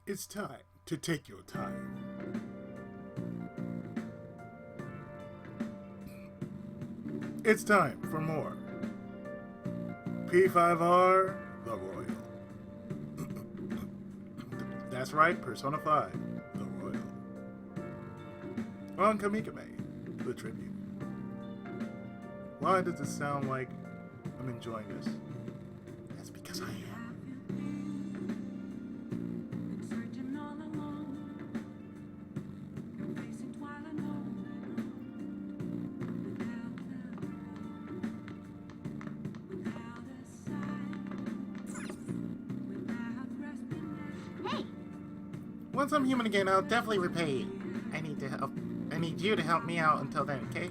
It's time to take your time. It's time for more P5R The Royal. That's right, Persona 5 The Royal. On Comicame, the tribute. Why does it sound like I'm enjoying this? That's because I am. Once I'm human again, I'll definitely repay you. I need you to help me out until then, okay?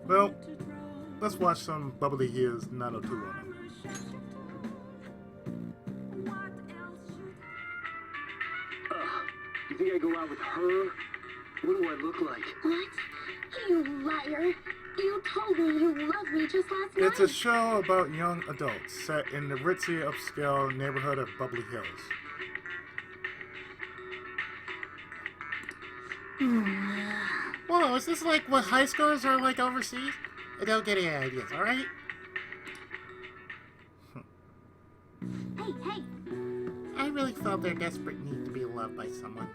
Well, let's watch some Bubbly Here's 90210. You think I go out with her? What do I look like? What? You liar. You told me you loved me just last night. It's a show about young adults set in the ritzy, upscale neighborhood of Bubbly Hills. Whoa, is this like what high schoolers are like overseas? I don't get any ideas, alright? Hey! I really felt their desperate need to be loved by someone.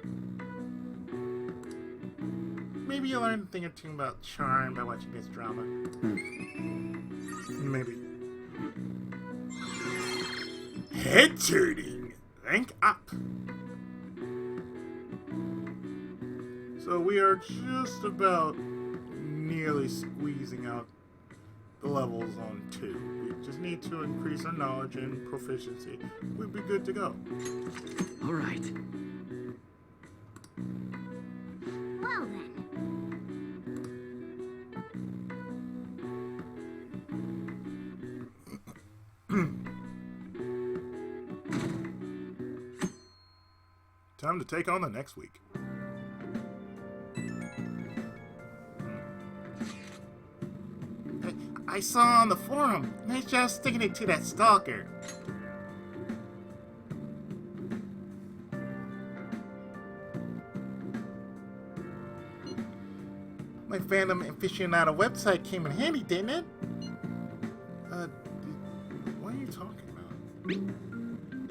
Maybe you learned a thing or two about charm by watching this drama. Maybe. Head turning! Rank up! So we are just about nearly squeezing out the levels on 2. We just need to increase our knowledge and proficiency. We'd be good to go. All right. Well then. Time to take on the next week. I saw on the forum, nice job sticking it to that stalker. My fandom aficionado website came in handy, didn't it? What are you talking about?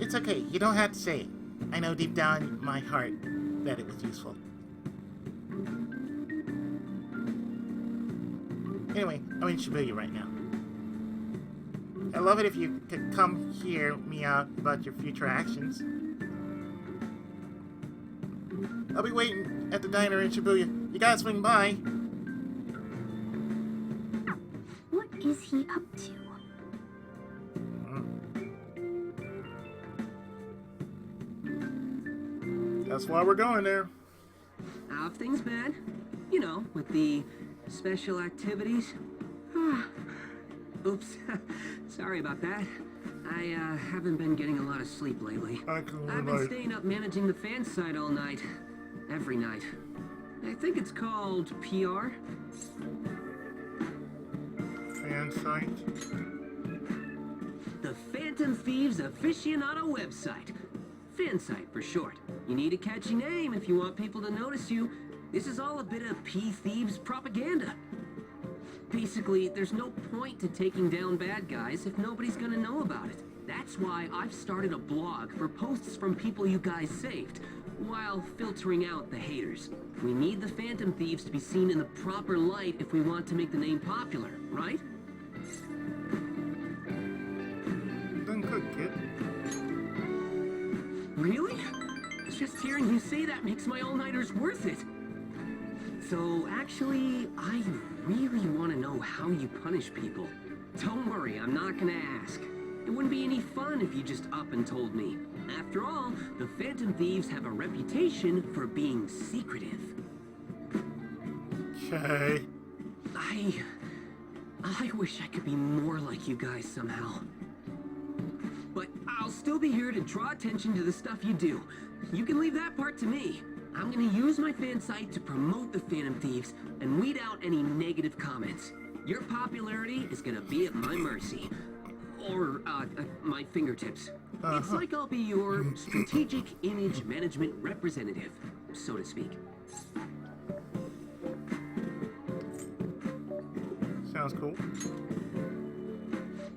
It's okay, you don't have to say it. I know deep down in my heart that it was useful. Anyway, I'm in Shibuya right now. I'd love it if you could come hear me out about your future actions. I'll be waiting at the diner in Shibuya. You gotta swing by. What is he up to? That's why we're going there. How have things been? You know, with the special activities. Oops. Sorry about that. I haven't been getting a lot of sleep lately. I've been staying up managing the fan site all night. Every night. I think it's called PR. Fan site? The Phantom Thieves Aficionado website. Fan site for short. You need a catchy name if you want people to notice you. This is all a bit of P-Thieves propaganda. Basically, there's no point to taking down bad guys if nobody's gonna know about it. That's why I've started a blog for posts from people you guys saved, while filtering out the haters. We need the Phantom Thieves to be seen in the proper light if we want to make the name popular, right? Done good, kid. Really? Just hearing you say that makes my all-nighters worth it. So, actually, I really want to know how you punish people. Don't worry, I'm not gonna ask. It wouldn't be any fun if you just up and told me. After all, the Phantom Thieves have a reputation for being secretive. Okay. I wish I could be more like you guys somehow. But I'll still be here to draw attention to the stuff you do. You can leave that part to me. I'm gonna use my fan site to promote the Phantom Thieves and weed out any negative comments. Your popularity is gonna be at my mercy. Or, my fingertips. It's like I'll be your strategic image management representative, so to speak. Sounds cool.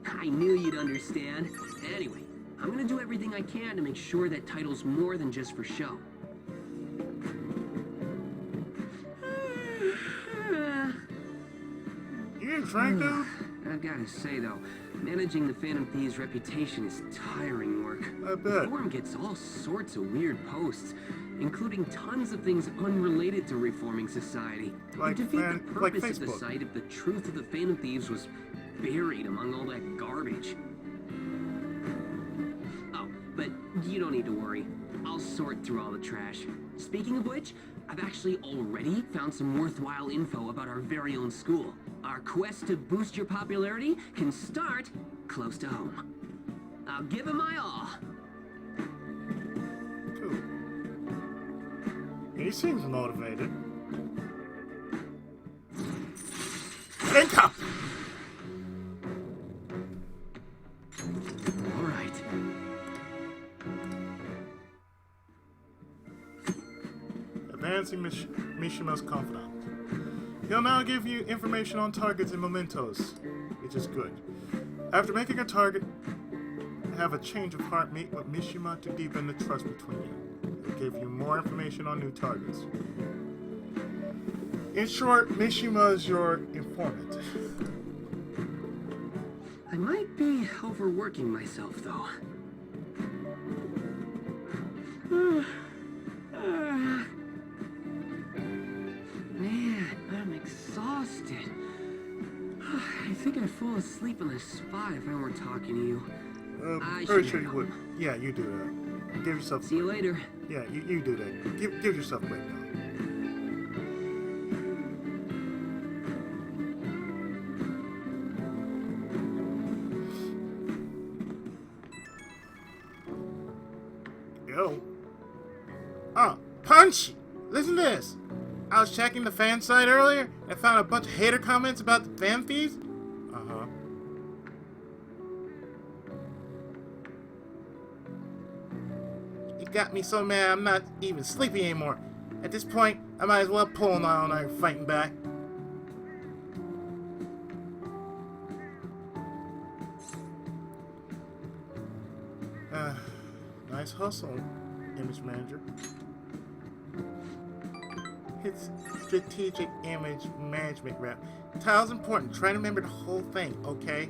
I knew you'd understand. Anyway, I'm gonna do everything I can to make sure that title's more than just for show. You getting frank, dude? I've gotta say though, managing the Phantom Thieves' reputation is tiring work. I bet. The forum gets all sorts of weird posts, including tons of things unrelated to reforming society. Like to defeat the like purpose of the Facebook. site if the truth of the Phantom Thieves was buried among all that garbage. Oh, but you don't need to worry. I'll sort through all the trash. Speaking of which, I've actually already found some worthwhile info about our very own school. Our quest to boost your popularity can start close to home. I'll give it my all. Cool. He seems motivated. Income! All right. Advancing Mishima's confidant. He'll now give you information on targets and mementos, which is good. After making a target, have a change of heart meet with Mishima to deepen the trust between you. He'll give you more information on new targets. In short, Mishima is your informant. I might be overworking myself, though. Man, I'm exhausted. I think I'd fall asleep on the spot if I weren't talking to you. I Pretty should sure you head would. home. Yeah, you do that. Give yourself. See you later. Yeah, you do that. Give yourself a break now. Yo. Oh, Punch! Listen to this. I was checking the fan site earlier and found a bunch of hater comments about the fan fees. Uh-huh. It got me so mad I'm not even sleepy anymore. At this point, I might as well pull an all night fighting back. Nice hustle, image manager. It's strategic image management rep. Tile's important. Try to remember the whole thing, okay?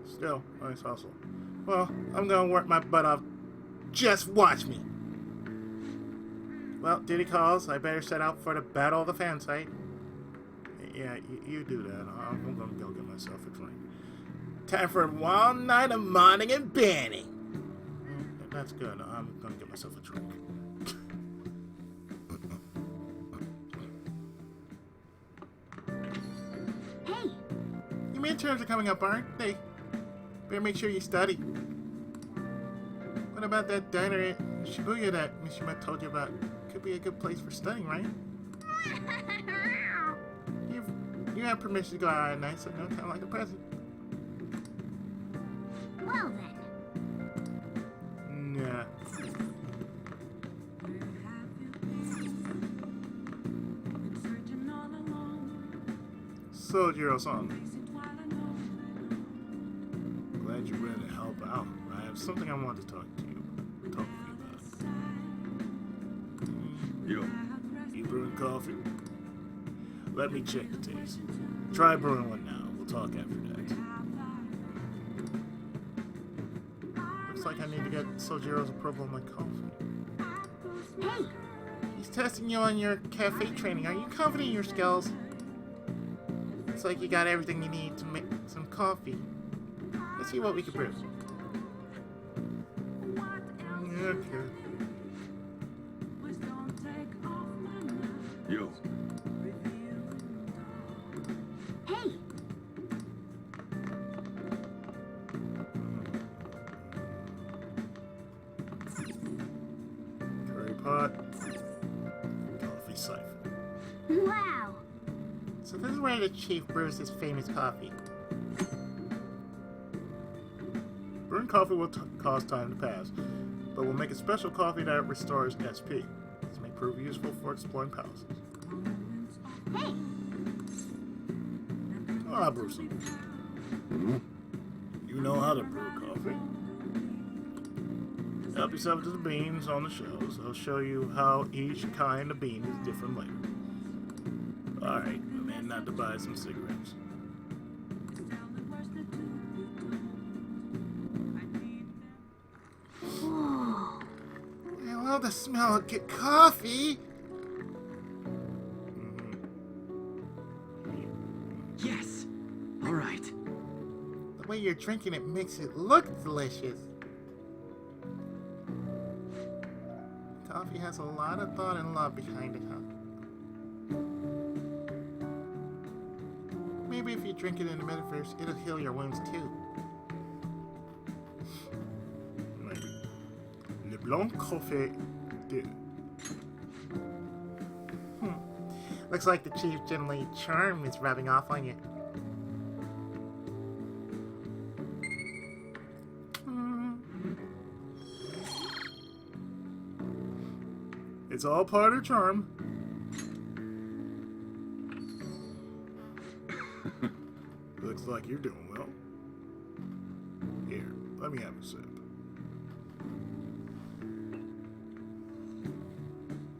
Still, nice hustle. Well, I'm gonna work my butt off. Just watch me. Well, duty calls. I better set out for the battle of the fan site. Yeah, you do that. I'm gonna go get myself a drink. Time for a wild night of modding and banning. That's good. I'm gonna get myself a drink. Hey, Your midterms are coming up, aren't they? Better make sure you study. What about that diner in Shibuya that Mishima told you about? Could be a good place for studying, right? You have permission to go out at night, so no time like a present. well then. Nah. So, Jiro-san. Glad you're ready to help out. I have something I want to talk to you about. Yo, You brewing coffee? Let me check the taste. Try brewing one now. We'll talk after that. Looks like I need to get Sojiro's approval on my coffee. Hey, He's testing you on your cafe training. Are you confident in your skills? Looks like you got everything you need to make some coffee. Let's see what we can brew. Okay. yo, hey, pot, coffee siphon. Wow. So this is where the chief brews his famous coffee. Brewing coffee will cause time to pass, but will make a special coffee that restores SP. This may prove useful for exploring palaces. Hey, Oh, I'll brew some. You know how to brew coffee. Help yourself to the beans on the shelves. I'll show you how each kind of bean is different later. Alright, man, not to buy some cigarettes. whoa. I love the smell of good coffee. Yes. All right. The way you're drinking it makes it look delicious. Coffee has a lot of thought and love behind it, huh? Maybe if you drink it in the metaverse, it'll heal your wounds too. Maybe. Le Blanc Coffee 2. Looks like the chief generally charm is rubbing off on you. It's all part of charm. Looks like you're doing well. Here, let me have a sip.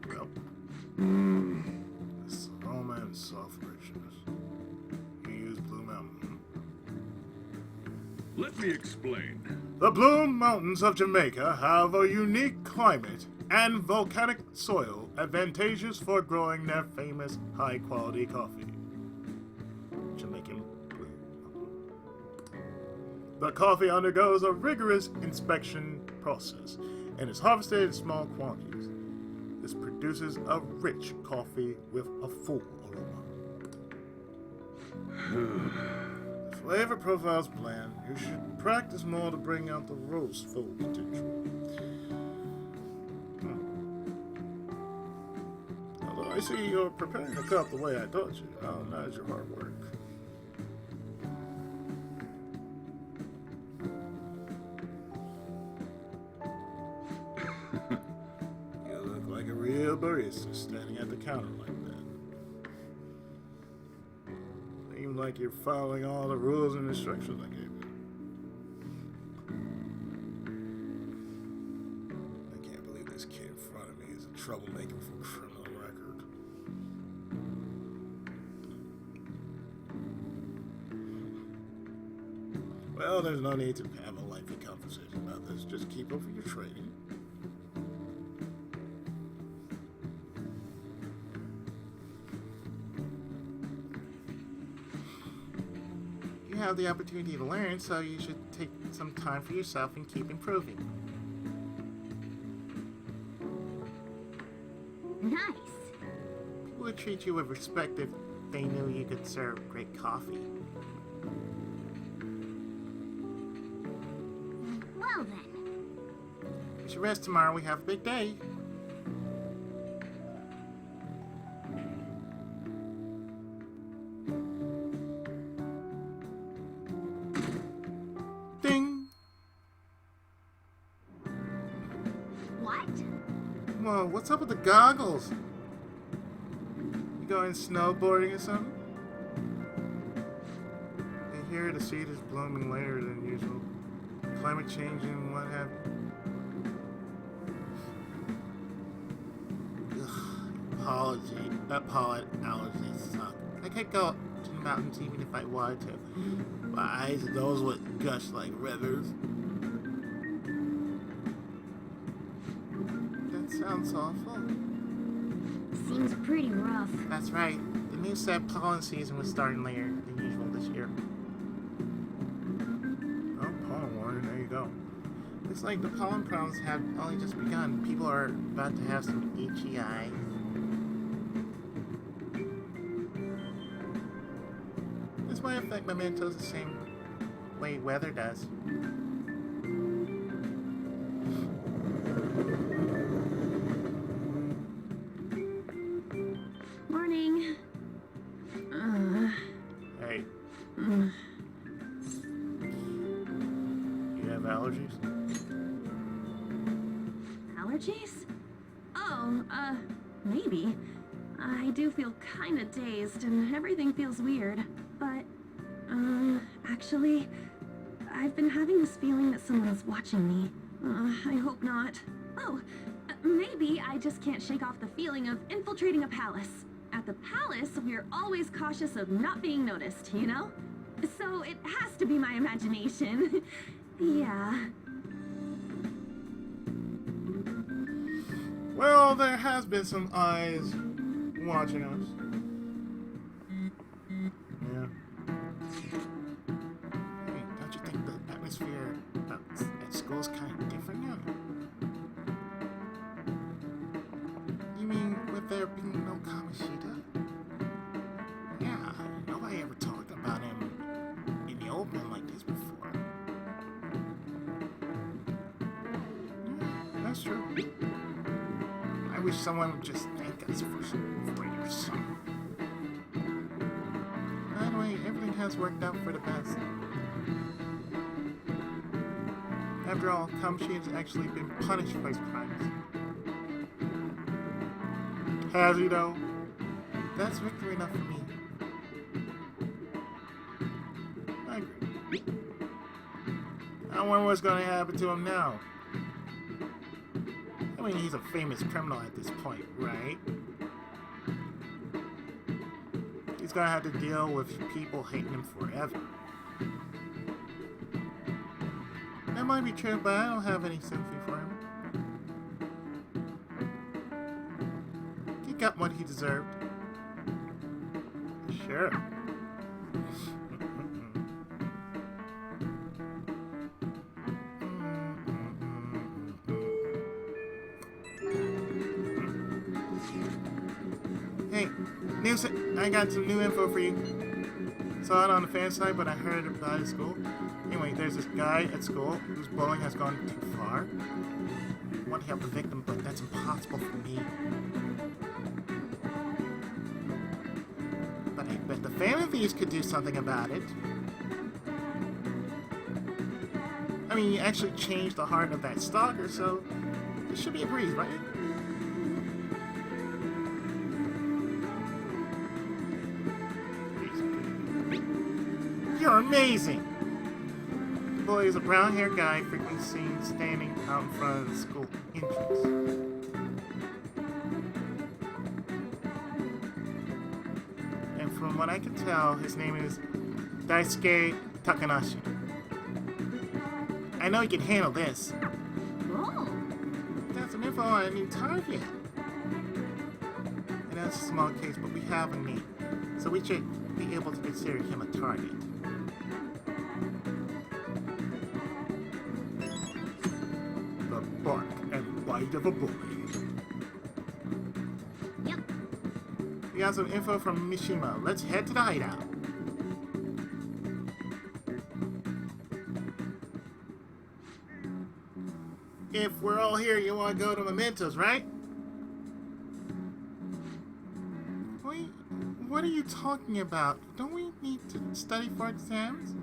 Well, this aroma and soft richness. You use Blue Mountain. Let me explain. The Blue Mountains of Jamaica have a unique climate and volcanic soil advantageous for growing their famous high-quality coffee. Jamaican Blue Mountain. The coffee undergoes a rigorous inspection process and is harvested in small quantities. This produces a rich coffee with a full aroma. The flavor profile's bland. You should practice more to bring out the roast full potential. Although I see you're preparing the cup the way I taught you. I'll acknowledge your hard work. You look like a real barista standing at the counter like that. Seems like you're following all the rules and instructions I gave you. I can't believe this kid in front of me is a troublemaker for criminal record. Well, there's no need to have a lengthy conversation about this. Just keep up with your training. You have the opportunity to learn, so you should take some time for yourself and keep improving. Nice. People would treat you with respect if they knew you could serve great coffee. Well then. You should rest tomorrow. We have a big day. Ding! What? Whoa, what's up with the goggles? You going snowboarding or something? I hear the seed is blooming later than usual. Climate change and what have you. Pollen allergies suck. I could go to the mountains even if I wanted to. My eyes, those would gush like rivers. That sounds awful. Seems pretty rough. That's right. The new set pollen season was starting later than usual this year. Oh, pollen warning, there you go. Looks like the pollen problems have only just begun. People are about to have some itchy eyes. This might affect mementos the same way weather does. allergies? Allergies? Oh, maybe. I do feel kinda dazed and everything feels weird. But, actually, I've been having this feeling that someone's watching me. I hope not. Oh, maybe I just can't shake off the feeling of infiltrating a palace. At the palace, we're always cautious of not being noticed, you know? So it has to be my imagination. Yeah. Well, there has been some eyes watching us. Yeah. Hey, don't you think the atmosphere at school is kind of different now? You mean with there being no Kamoshida? Yeah, nobody ever talked about him in the open like this before. Yeah, that's true. I wish someone would just thank us for or something. By the way, everything has worked out for the best. After all, Kamoshida has actually been punished for his crimes. Has he though? That's victory enough for me. I agree. I wonder what's going to happen to him now. I mean, he's a famous criminal at this point, right? He's going to have to deal with people hating him forever. That might be true, but I don't have any sympathy for him. He got what he deserved. Sure. Hey, news! I got some new info for you. Saw it on the fan site, but I heard about it at school. Anyway, there's this guy at school whose bullying has gone too far. I want to help the victim, but that's impossible for me. But I bet the family thieves could do something about it. I mean, you actually changed the heart of that stalker, so it should be a breeze, right? You're amazing! The boy is a brown-haired guy frequently seen standing out in front of the school entrance. And from what I can tell, his name is Daisuke Takanashi. I know he can handle this. Oh. Got some info on a new target. And that's a small case, but we have a need. So we should be able to consider him a target. The bark and bite of a bully. Yep. We got some info from Mishima. Let's head to the hideout. If we're all here, you want to go to Mementos, right? Wait, what are you talking about? Don't we need to study for exams?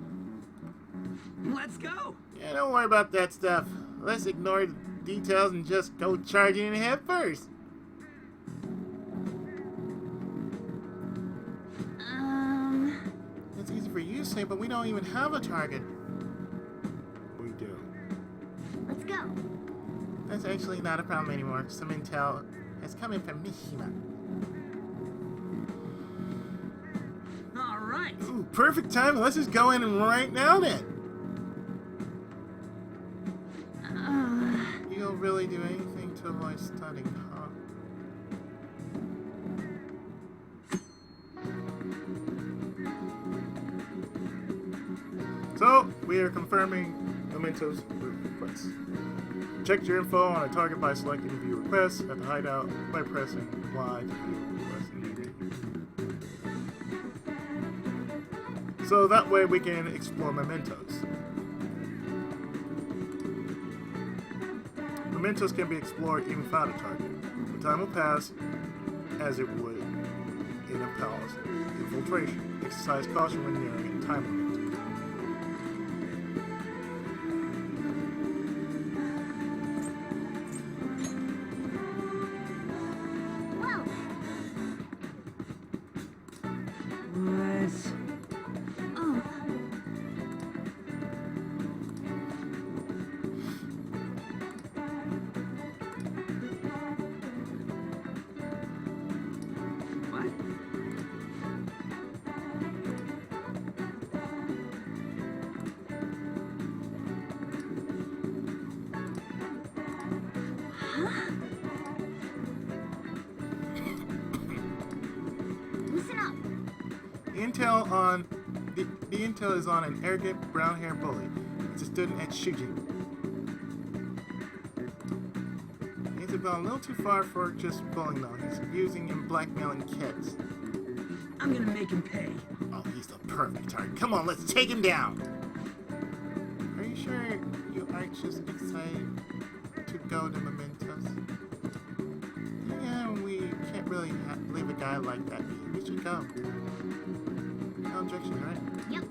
Let's go! Yeah, don't worry about that stuff. Let's ignore the details and just go charging in head first. It's easy for you to say, but we don't even have a target. We do. Let's go. That's actually not a problem anymore. Some intel has come in from Mishima. All right. Ooh, perfect time. Let's just go in and right now then. You'll really do anything to avoid studying, huh? So, we are confirming Mementos request. Check your info on a target by selecting view requests at the hideout by pressing Y to view requests immediately. So that way we can explore Mementos. Mementos can be explored even without a target. The time will pass as it would in a palace infiltration. Exercise caution when nearing a time limit. The intel is on an arrogant brown-haired bully. He's a student at Shujin. He's gone a little too far for just bullying though. He's abusing and blackmailing kids. I'm gonna make him pay. Oh, he's the perfect target. Come on, let's take him down. Are you sure you aren't just excited to go to Mementos? Yeah, we can't really leave a guy like that be. We should go. No objections, right? Yep.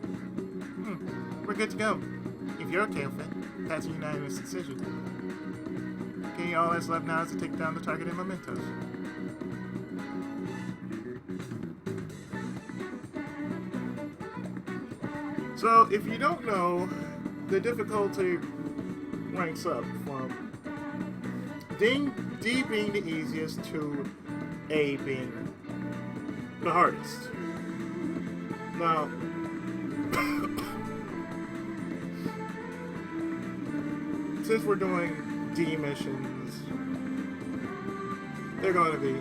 We're good to go. If you're okay with it, that's a unanimous decision. Okay, all that's left now is to take down the target in Mementos. So, if you don't know, the difficulty ranks up from D being the easiest to A being the hardest. Now, since we're doing D missions, they're going to be,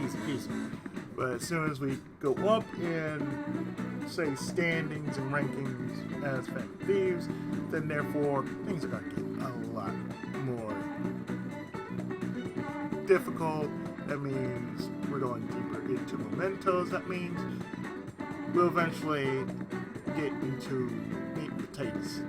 easy peasy. But as soon as we go up in, say, standings and rankings as Fan Thieves, then therefore things are going to get a lot more difficult. That means we're going deeper into Mementos. That means we'll eventually get into meat and potatoes.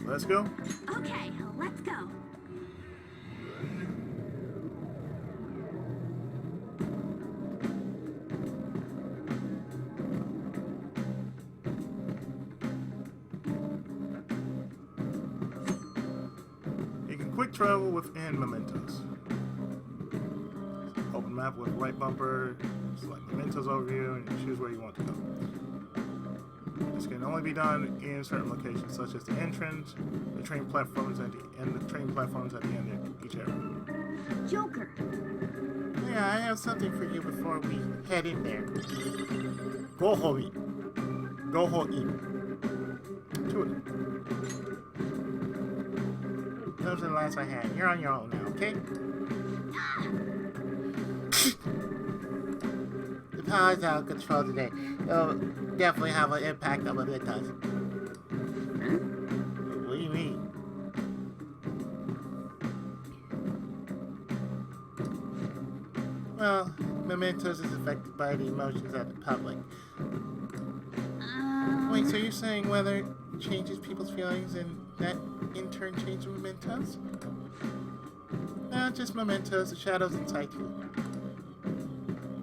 Let's go. Okay, let's go. You can quick travel within Mementos. Open map with right bumper, select Mementos overview, and choose where you want to go. This can only be done in certain locations, such as the entrance, the train platforms, and the train platforms at the end of each area. Joker. Yeah, I have something for you before we head in there. Go home. Go home. To it. Those are the last I had. You're on your own now, okay? The power's out of control today. It'll definitely have an impact on what it does. What do you mean? Well, Mementos is affected by the emotions of the public. Wait, so you're saying weather changes people's feelings and that in turn changes Mementos? Not just Mementos, the shadows inside too.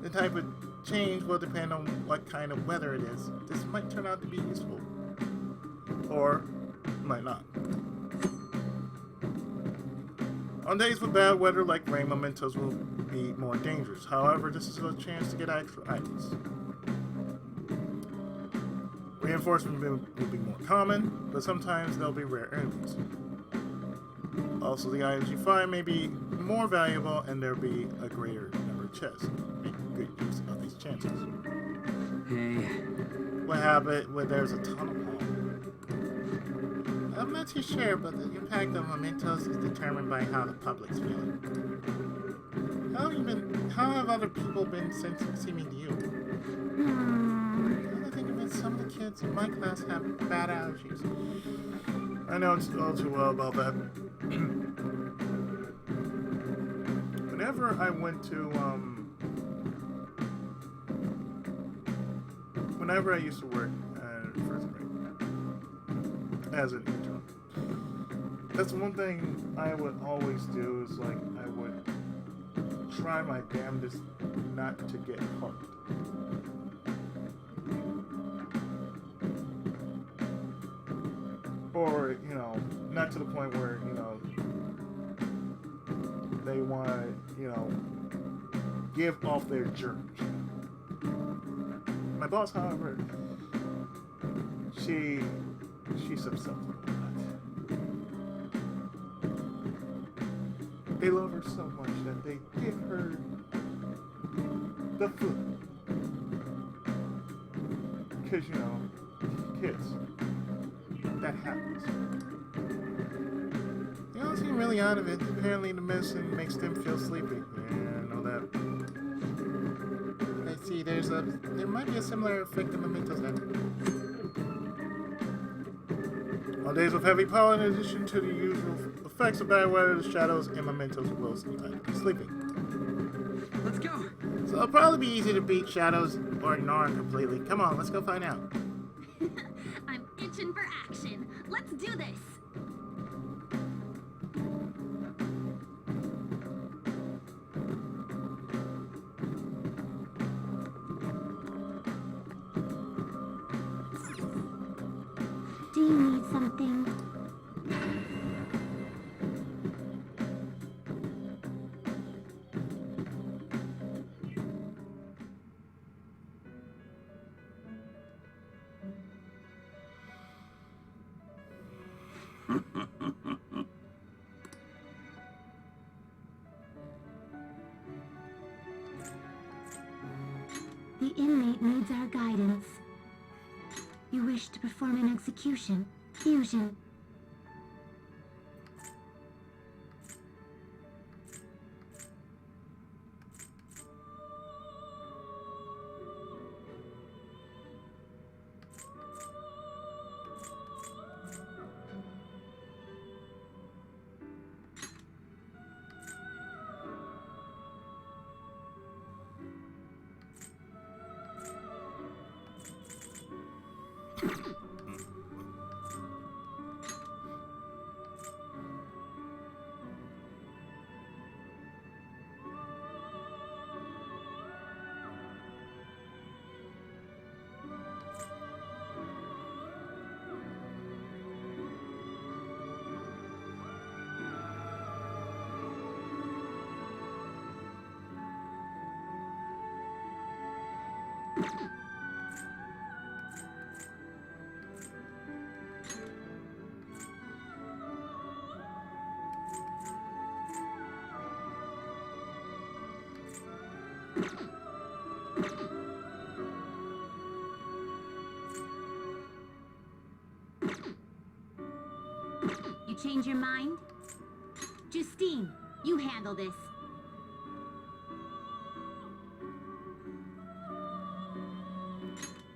The type of change will depend on what kind of weather it is. This might turn out to be useful. Or might not. On days with bad weather like rain, Mementos will be more dangerous. However, this is a chance to get extra items. Reinforcements will be more common, but sometimes they'll be rare enemies. Also, the items you find may be more valuable, and there'll be a greater number of chests. Make good use of these chances. Hey, What happened when there's a tunnel hall? I'm not too sure, but the impact of Mementos is determined by how the public's feeling. How have other people been seeming to you? I think of it, some of the kids in my class have bad allergies. I know it's all too well about that. Whenever I went to, whenever I used to work at first grade as an intern, that's one thing I would always do is like I would try my damnedest not to get hooked. Or, not to the point where, they want to, give off their germs. My boss, however, she's susceptible to that. They love her so much that they give her the flu. Because, kids. That happens. They all seem really out of it. Apparently the medicine makes them feel sleepy. Yeah, I know that. I see, there might be a similar effect in mementos then. On days with heavy pollen, in addition to the usual effects of bad weather, the shadows and mementos will sometimes be sleeping. Let's go. So it'll probably be easy to beat shadows or ignore them completely. Come on, let's go find out. I'm itching for action. Let's do this. Do you need something? The inmate needs our guidance. You wish to perform an execution. Fusion. You change your mind? Justine, you handle this.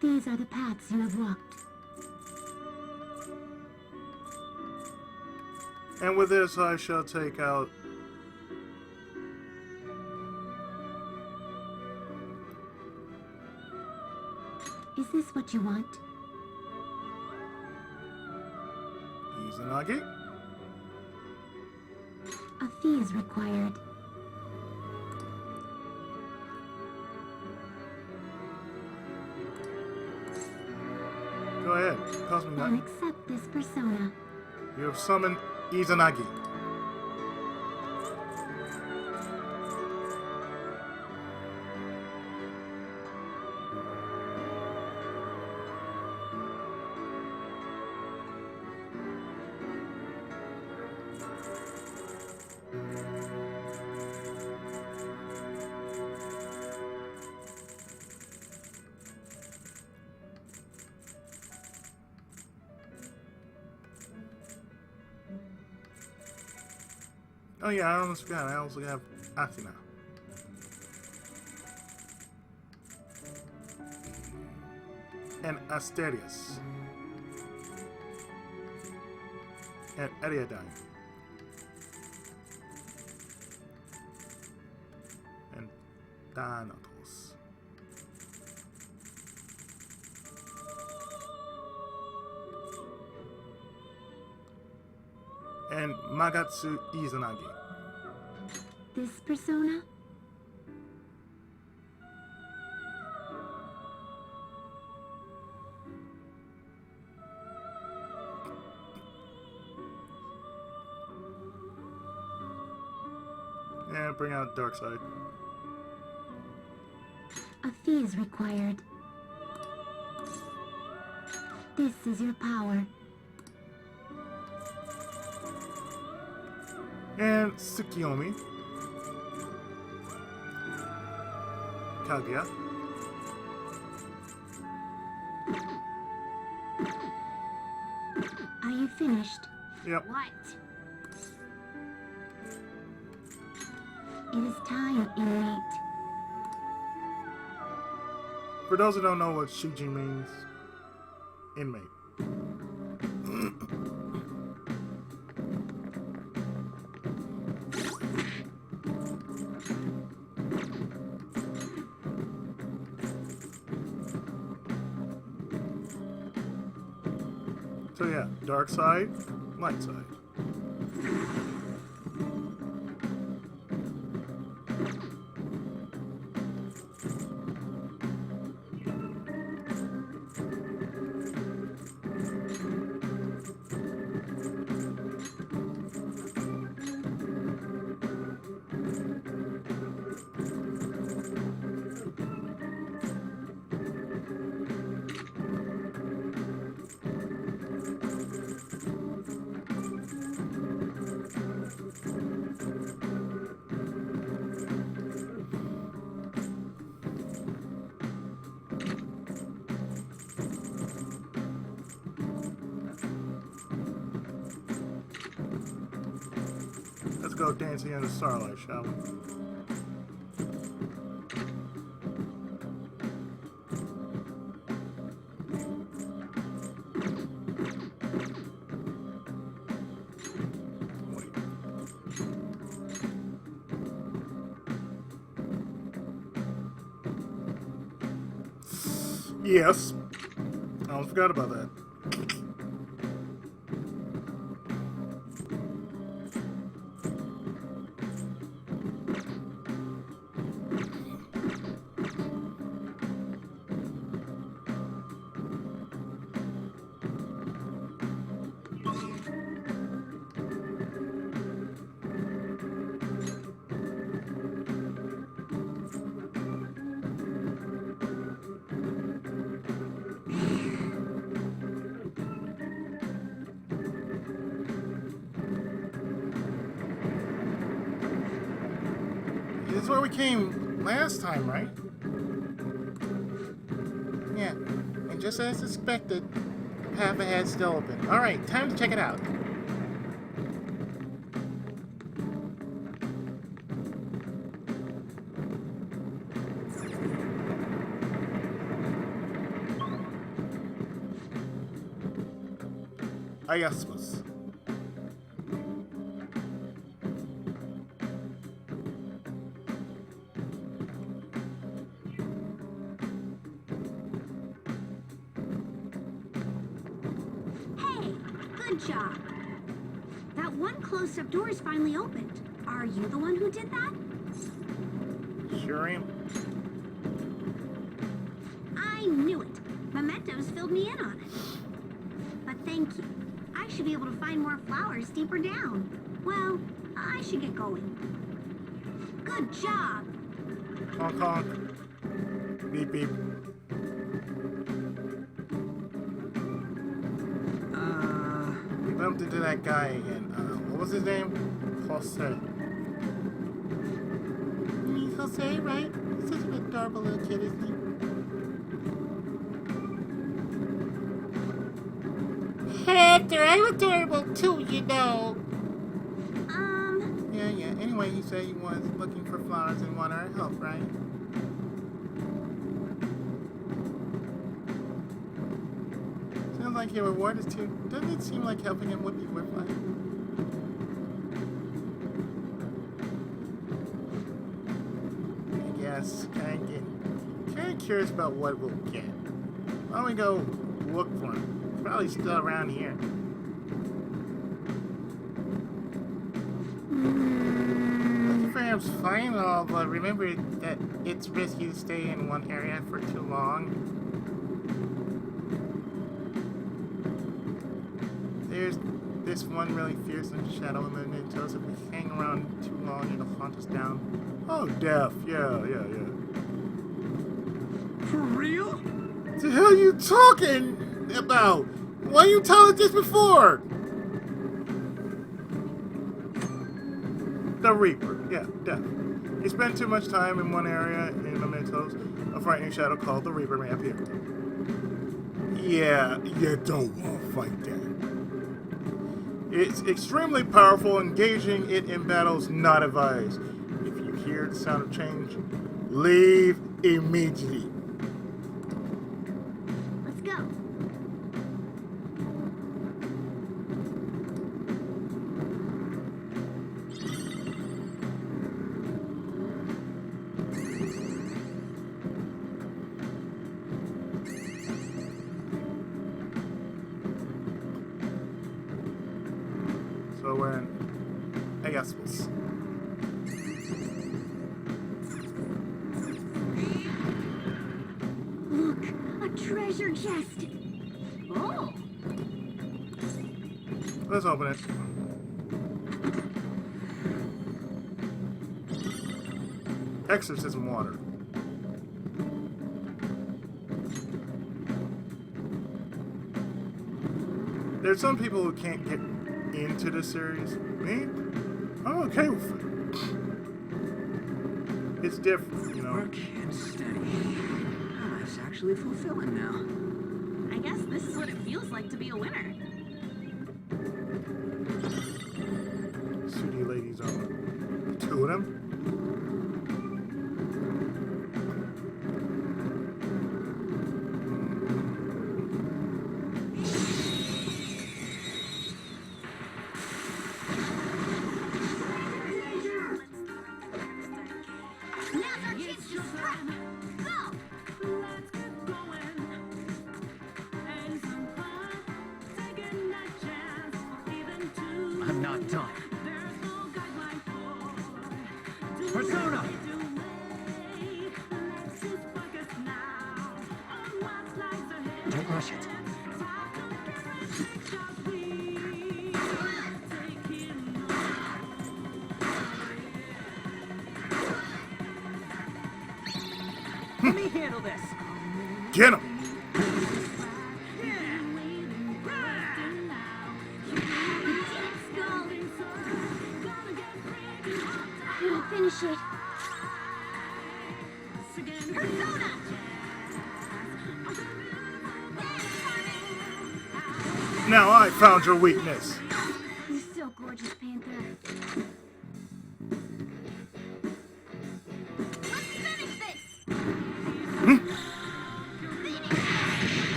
These are the paths you have walked. And with this, I shall take out. Is this what you want? Izanagi. A fee is required. Go ahead. Toss me Then that. accept this persona. You have summoned Izanagi. Oh yeah, I almost forgot. I also have Athena. And Asterius. And Ariadne. And Thanatos. And Magatsu Izanagi. This persona? And bring out Dark Side. A fee is required. This is your power. And Tsukiyomi. Kaguya. finished. Yep. What? It is time, inmate. For those who don't know what Shuji means, inmate. So yeah, dark side, light side. Let's go dancing in the starlight, shall we? Wait. Yes. I almost forgot about that. This is where we came last time, right? Yeah, and just as suspected, the path ahead's still open. Alright, time to check it out. Ayasmus. Hey, good job. That one closed-up door is finally opened. Are you the one who did that? Sure am. I knew it. Mementos filled me in on it. But thank you. I should be able to find more flowers deeper down. Well, I should get going. Good job. Honk honk. Beep beep. We bumped into that guy again. What was his name? Jose. He's Jose, right? He's such an adorable little kid, isn't he? Hector, I'm adorable too, you know. Yeah. Anyway, he said he was looking for flowers and wanted our help, right? Sounds like your reward is too. Doesn't it seem like helping him would be worthwhile? I guess. Kind of curious about what we'll get. Why don't we go look for him? He's probably still around here. Looking for him's fine and all, but remember that it's risky to stay in one area for too long. There's this one really fearsome shadow in the Mementos. If we hang around too long, it'll haunt us down. Oh, death. Yeah. For real? What the hell are you talking about? Why you telling us this before? The Reaper. Yeah, death. You spend too much time in one area in Mementos, a frightening shadow called the Reaper may appear. Yeah, you don't want to fight that. It's extremely powerful. Engaging it in battle is not advised. If you hear the sound of change, leave immediately. Let's go. So we're in Agasmus. Look, a treasure chest. Oh, Let's open it. Exorcism water. There's some people who can't get into the series. Me, I'm okay with it. It's different, you know. Work and study. Life's actually fulfilling now. I guess this is what it feels like to be a winner. City ladies on two of them. Now's our chance to strike. Go! I'm not done. Persona! Don't rush it. Let me handle this. Get him! We'll finish it. Now I found your weakness. You're so gorgeous, Panther. Let's finish this!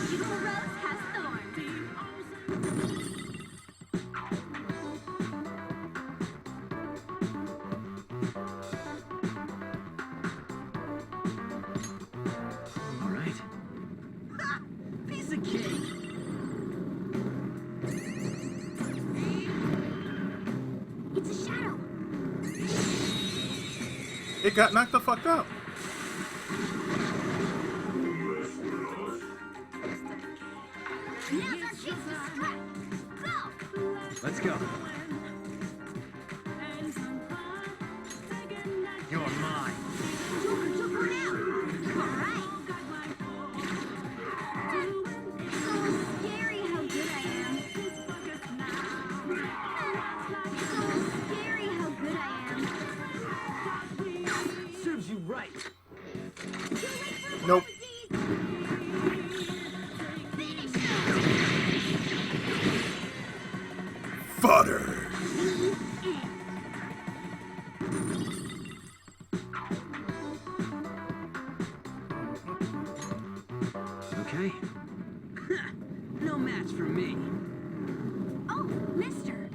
Beautiful rose has thorns. All right. Ha! Piece of cake. It's a shadow. It got knocked the fuck out. Now's our chance to strike. Go! Let's go. You're mine. Joker now! Alright. So scary how good I am. So scary how good I am. Serves you right. Nope. Fodder. Okay. No match for me. Oh, mister.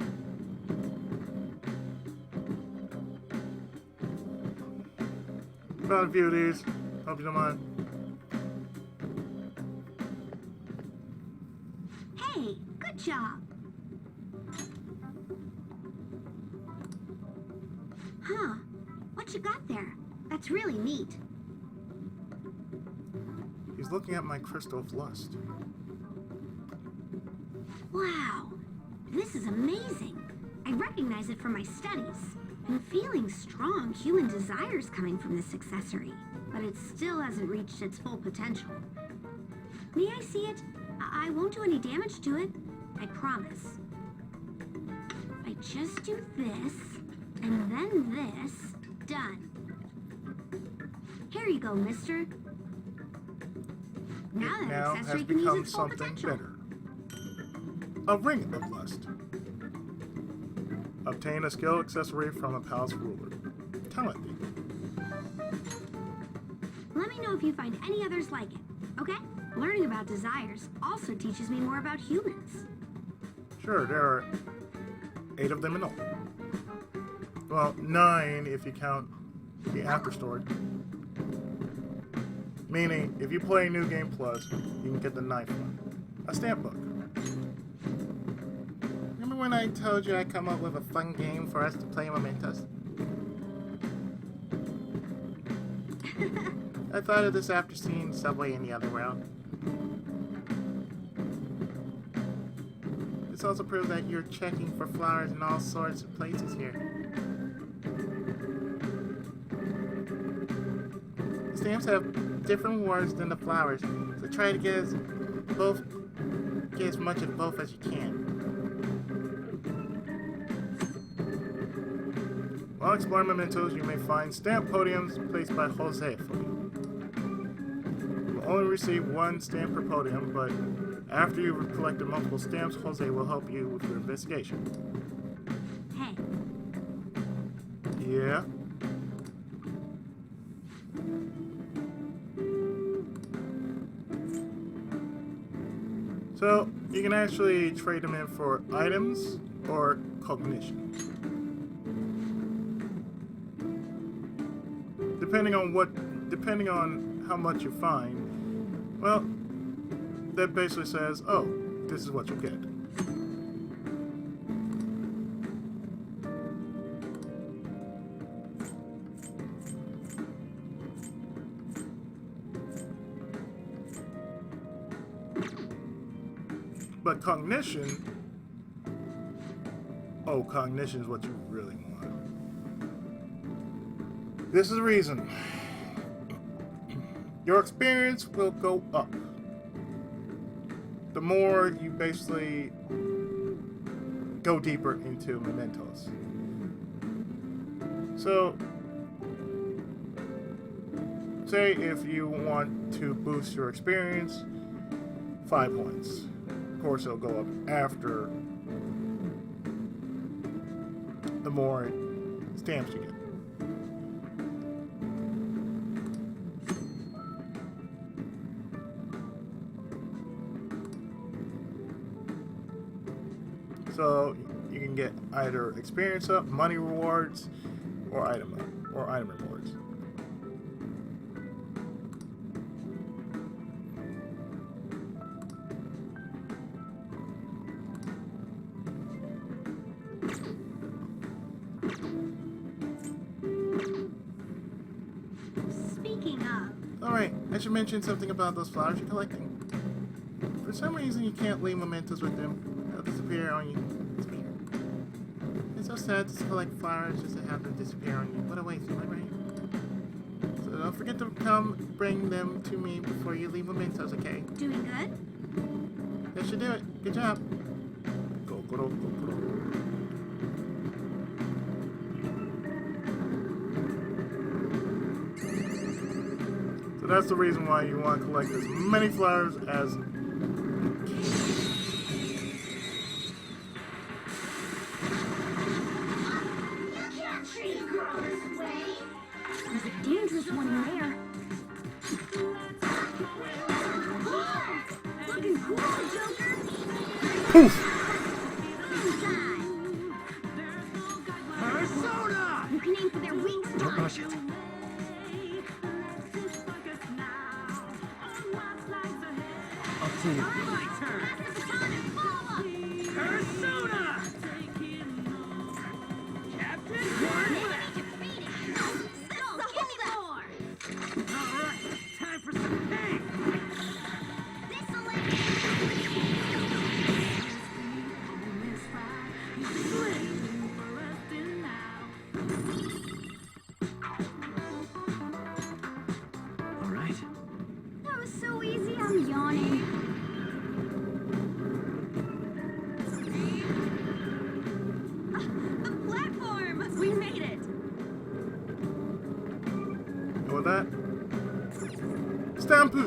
Found a few of these. Hope you don't mind. Hey, good job. Huh. What you got there? That's really neat. He's looking at my crystal of lust. Wow. This is amazing. I recognize it from my studies. I'm feeling strong human desires coming from this accessory, but it still hasn't reached its full potential. May I see it? I won't do any damage to it. I promise. I just do this, and then this. Done. Here you go, mister. Now it that now accessory has can use become its full something potential. better. A ring of lust. Obtain a skill accessory from a palace ruler. Talent thief. Let me know if you find any others like it, okay? Learning about desires also teaches me more about humans. Sure, there are 8 of them in all. Well, 9 if you count the after story. Meaning, if you play New Game Plus, you can get the 9th one. A stamp book. Remember when I told you I'd come up with a fun game for us to play Mementos? I thought of this after seeing Subway in the other world. This also proves that you're checking for flowers in all sorts of places here. The stamps have different rewards than the flowers, so try to get as much of both as you can. While exploring mementos, you may find stamp podiums placed by Jose for you. You will only receive 1 stamp per podium, but after you've collected multiple stamps, Jose will help you with your investigation. Hey, Yeah? So, you can actually trade them in for items or cognition. Depending on how much you find, well, that basically says, oh, this is what you'll get. But cognition, cognition is what you really want. This is the reason. Your experience will go up. The more you basically go deeper into mementos. So, say if you want to boost your experience, 5 points. Of course, it'll go up after the more stamps you get. So you can get either experience up, money rewards, or item rewards. speaking of, Alright, I should mention something about those flowers you're collecting. For some reason, you can't leave mementos with them. They'll disappear on you. Disappear. It's so sad to collect flowers just to have them disappear on you. What a waste, am I right? So don't forget to come bring them to me before you leave mementos, okay? doing good? That should do it. Good job. Go. So that's the reason why you want to collect as many flowers as There's a dangerous one in there. Looking cool, Joker. poof. Persona! You can aim for their weak Don't spot. rush it. Up to you. My turn. Pass the baton and follow up. Persona! Captain One! Alright, time for some pain! Alright. That was so easy, I'm yawning. The platform! We made it! And with that, Stampu!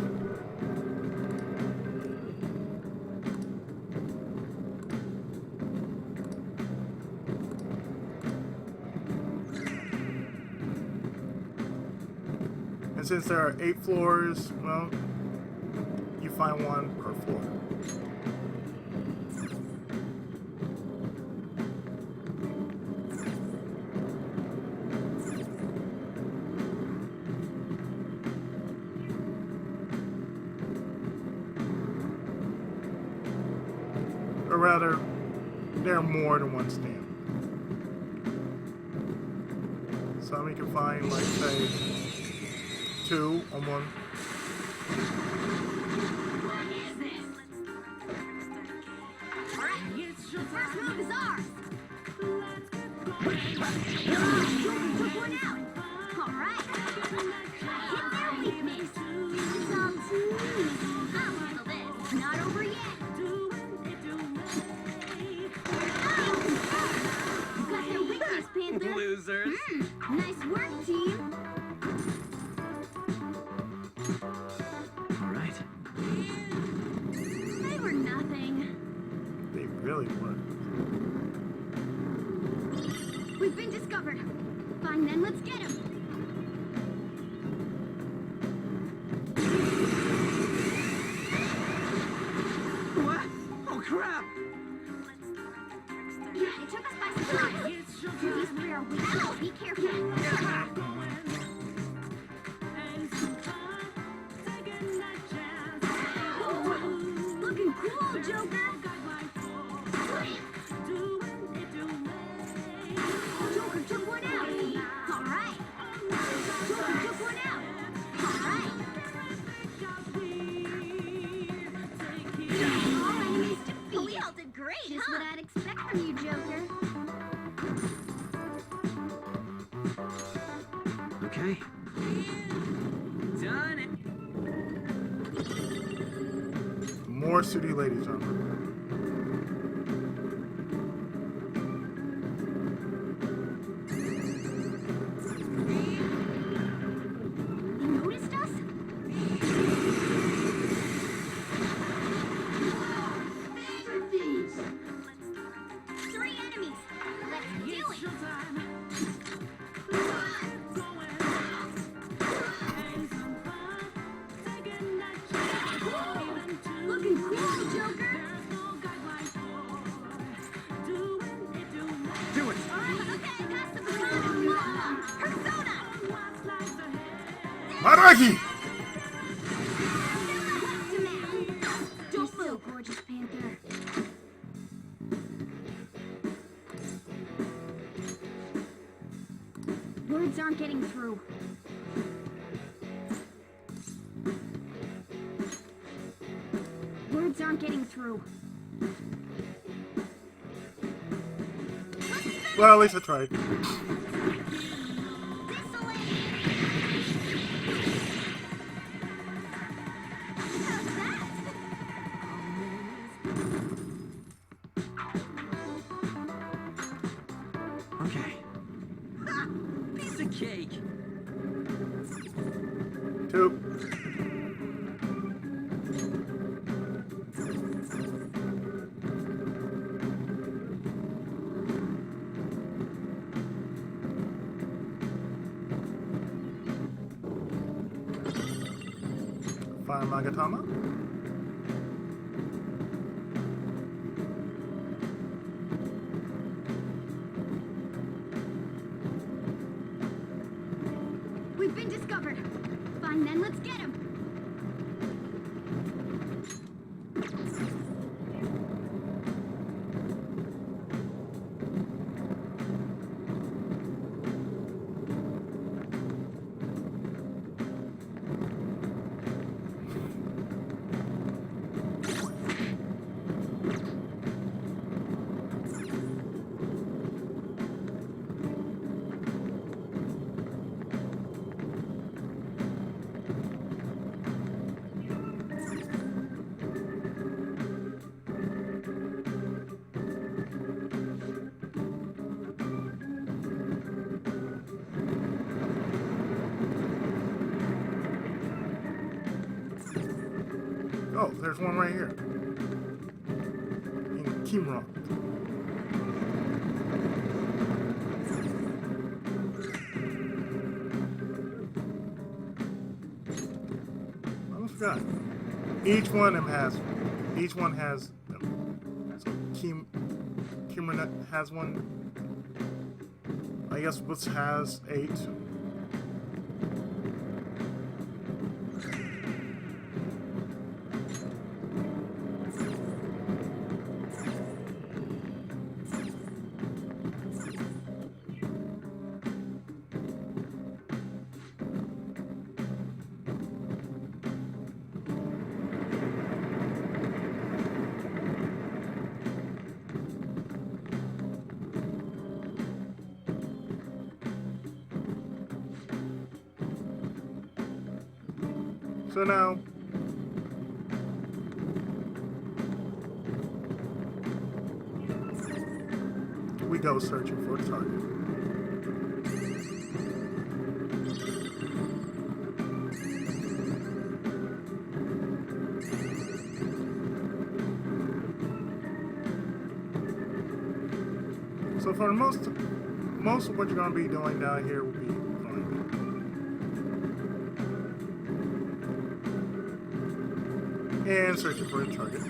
And since there are 8 floors, well, you find one per floor. Or rather, there are more than one stamp. Some you can find, like, say, 2 on one. First move is ours. Took one out. All right. Hit their weakness. It's all too easy. I'll handle this. Not over yet. Got their weakness, Panther. Losers. Nice work, team. All right. They were nothing. They really were. We've been discovered. Fine then, let's get him. What? Oh crap! They took us by surprise. These 3 are weak. Ow, be careful. Looking cool, Joker. Joker took one out. All right. Joker took one out. All right. All enemies defeated. We all did great, Just what I'd expect from you, Joker. Okay. Done it. More sooty ladies armor. They noticed us? 3 enemies. Let's do it. Looking cool, Joker. Do it. Okay, that's the Persona. Persona. Maraki! Don't move, gorgeous Panther. Words aren't getting through. Words aren't getting through. Well, at least I tried. Okay. Ha! Piece of cake. 2. Fire Magatama. We've been discovered. Fine then, let's get him. Oh, there's one right here. In Kimura. forgot. Each one has so Kimbernet has one. I guess Woods has 8. So now, we go searching for a target. So for most of what you're going to be doing down here will be climbing. And searching for a target.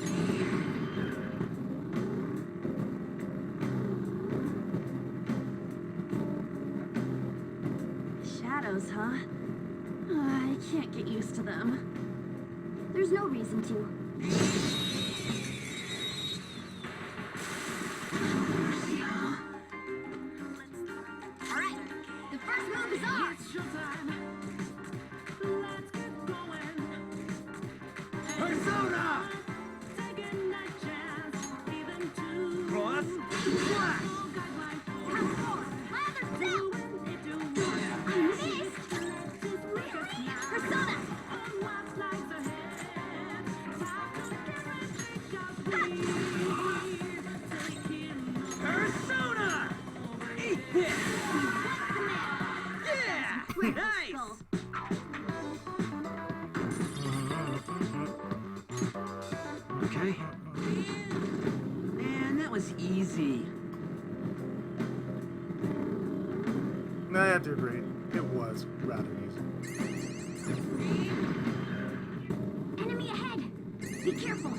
Shadows, huh? I can't get used to them. There's no reason to. Alright, the first move is off! Persona! Cross. Flash. Lather step! I missed! Persona! Persona! Eat this! Yeah! Nice! Okay. Man, that was easy. No, I have to agree. It was rather easy. Enemy ahead! Be careful!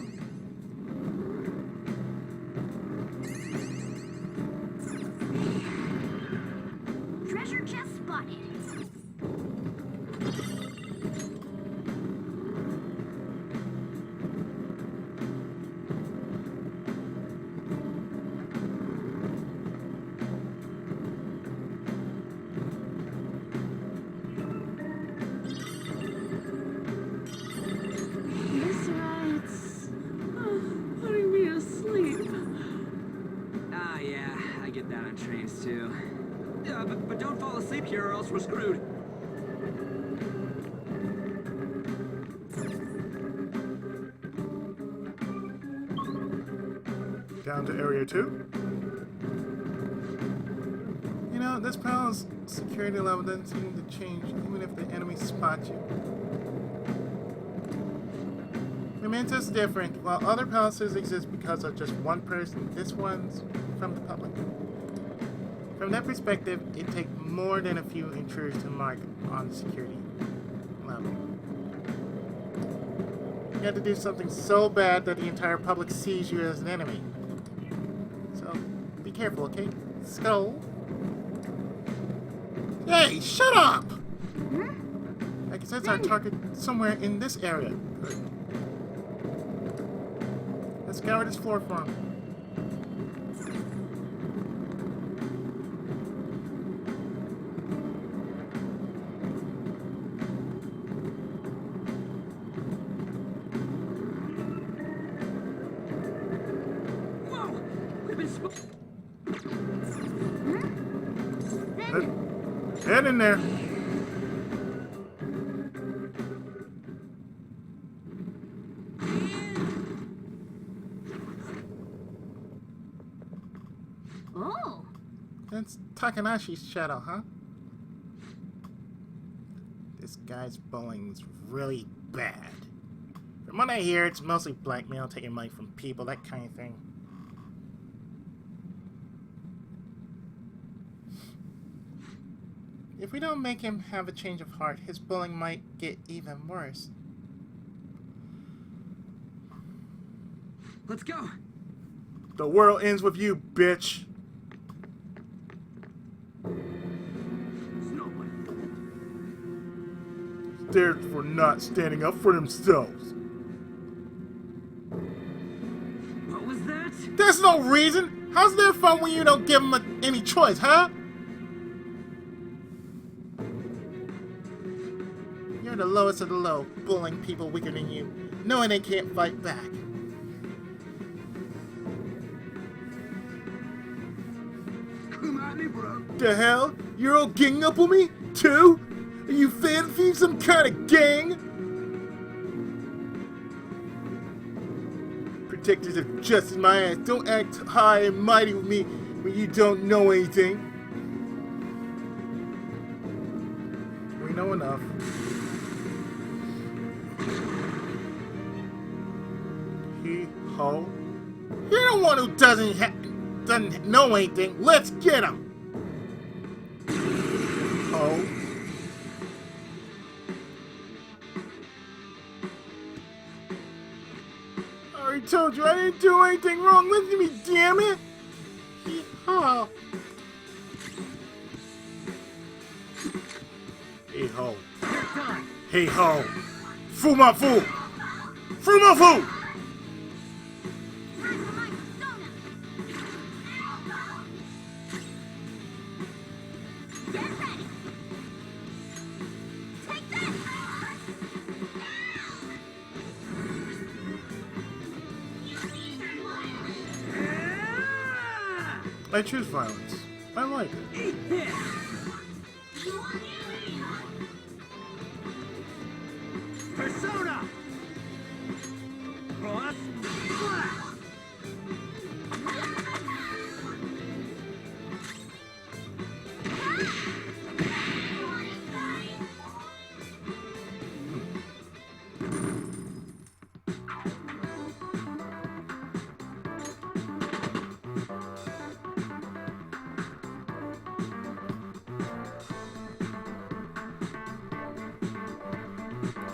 Treasure chest spotted. This ride's putting me asleep. Ah, yeah, I get that on trains too. But don't fall asleep here or else we're screwed. Down to area 2. You know, this palace security level doesn't seem to change even if the enemy spots you. Memento's different. While other palaces exist because of just one person, this one's from the public. From that perspective, it takes more than a few intruders to mark on the security level. You have to do something so bad that the entire public sees you as an enemy. So, be careful, okay? Skull. Hey, shut up! Like I said, it's our target somewhere in this area. Good. Let's scour this floor for him. Whoa! We've been Head in there. Oh! That's Takanashi's shadow, huh? This guy's bowling's really bad. From what I hear, it's mostly blackmail, taking money from people, that kind of thing. If we don't make him have a change of heart, his bowling might get even worse. Let's go. The world ends with you, bitch. They're for not standing up for themselves. What was that? There's no reason. How's their fun when you don't give them any choice, huh? You're the lowest of the low, bullying people weaker than you, knowing they can't fight back. Come at me, bro. The hell? You're all ganging up on me? Too? Are you fancy some kind of gang? Protectors of justice, my ass. Don't act high and mighty with me when you don't know anything. We know enough. He-ho. You're the one who doesn't know anything. Let's get him. Ho. I already told you I didn't do anything wrong. Listen to me, damn it. Oh, Hey ho. You're done. Hey ho. Fu ma fu. Fu ma fu. Get ready. Take this. I choose violence. I like it. Eat this. Persona. Cross. Slash.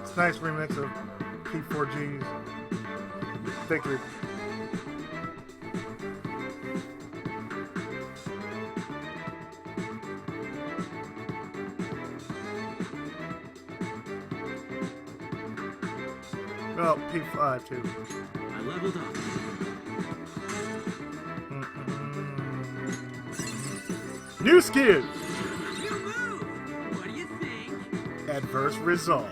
It's a nice remix of P4G's Victory. Well, P5 too. I leveled up. New skin! You move. What do you think? Adverse resolve.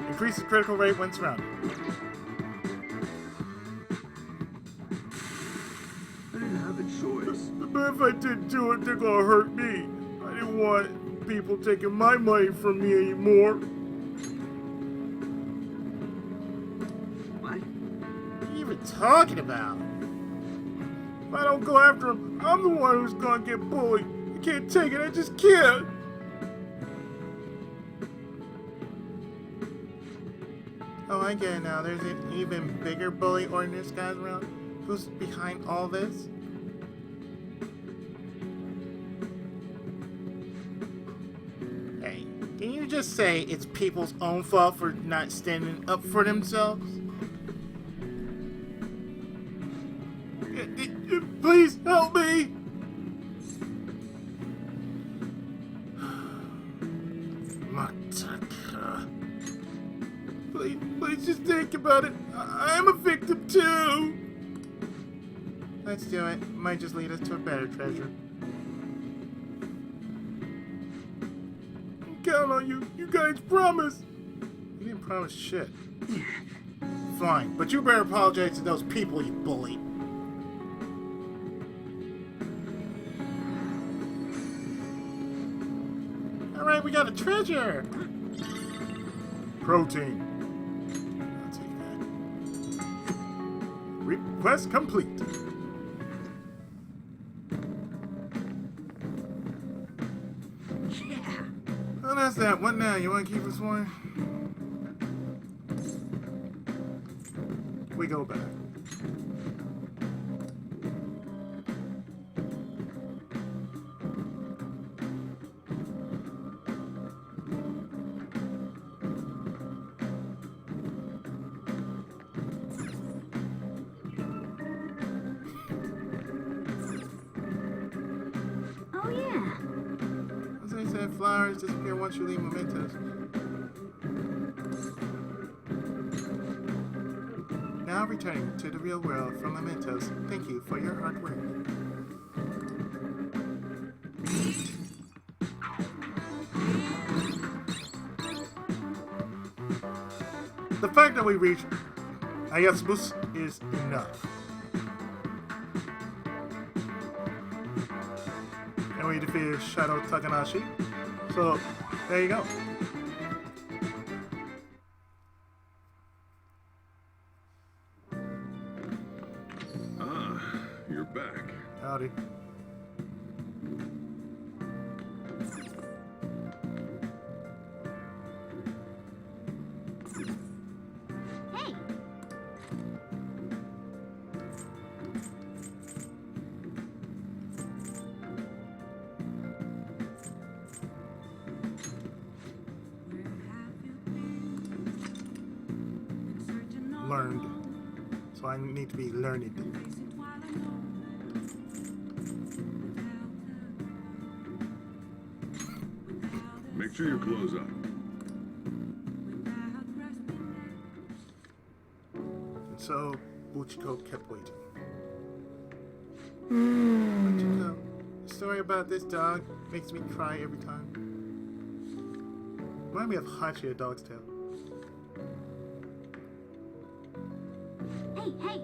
Increases critical rate when surrounded. I didn't have a choice. But if I didn't do it, they're gonna hurt me. I didn't want people taking my money from me anymore. What? what are you even talking about? If I don't go after him, I'm the one who's gonna get bullied. I can't take it, I just can't. Oh, I get it now. There's an even bigger bully ordinance guys around. Who's behind all this? Hey, can you just say it's people's own fault for not standing up for themselves? Please help me. Mataka. Please just think about it. I'm a victim too. Let's do it. Might just lead us to a better treasure. Count on you. You guys promise. You didn't promise shit. Fine, but you better apologize to those people you bullied. Alright, we got a treasure! Protein. I'll take that. Request complete. Yeah. Oh, that's that. What now? You want to keep us one? We go back. and flowers disappear once you leave mementos. Now returning to the real world from mementos, thank you for your hard work. The fact that we reached Ayasbus is enough. And we defeated Shadow Takanashi. So, there you go. Ah, you're back. Howdy. Hey, Learned. So I need to be learned. Make sure your clothes up. So Buchiko kept waiting. Hmm. Buchiko, the story about this dog makes me cry every time. Remind me of Hachi, a dog's tale. Hey, hey.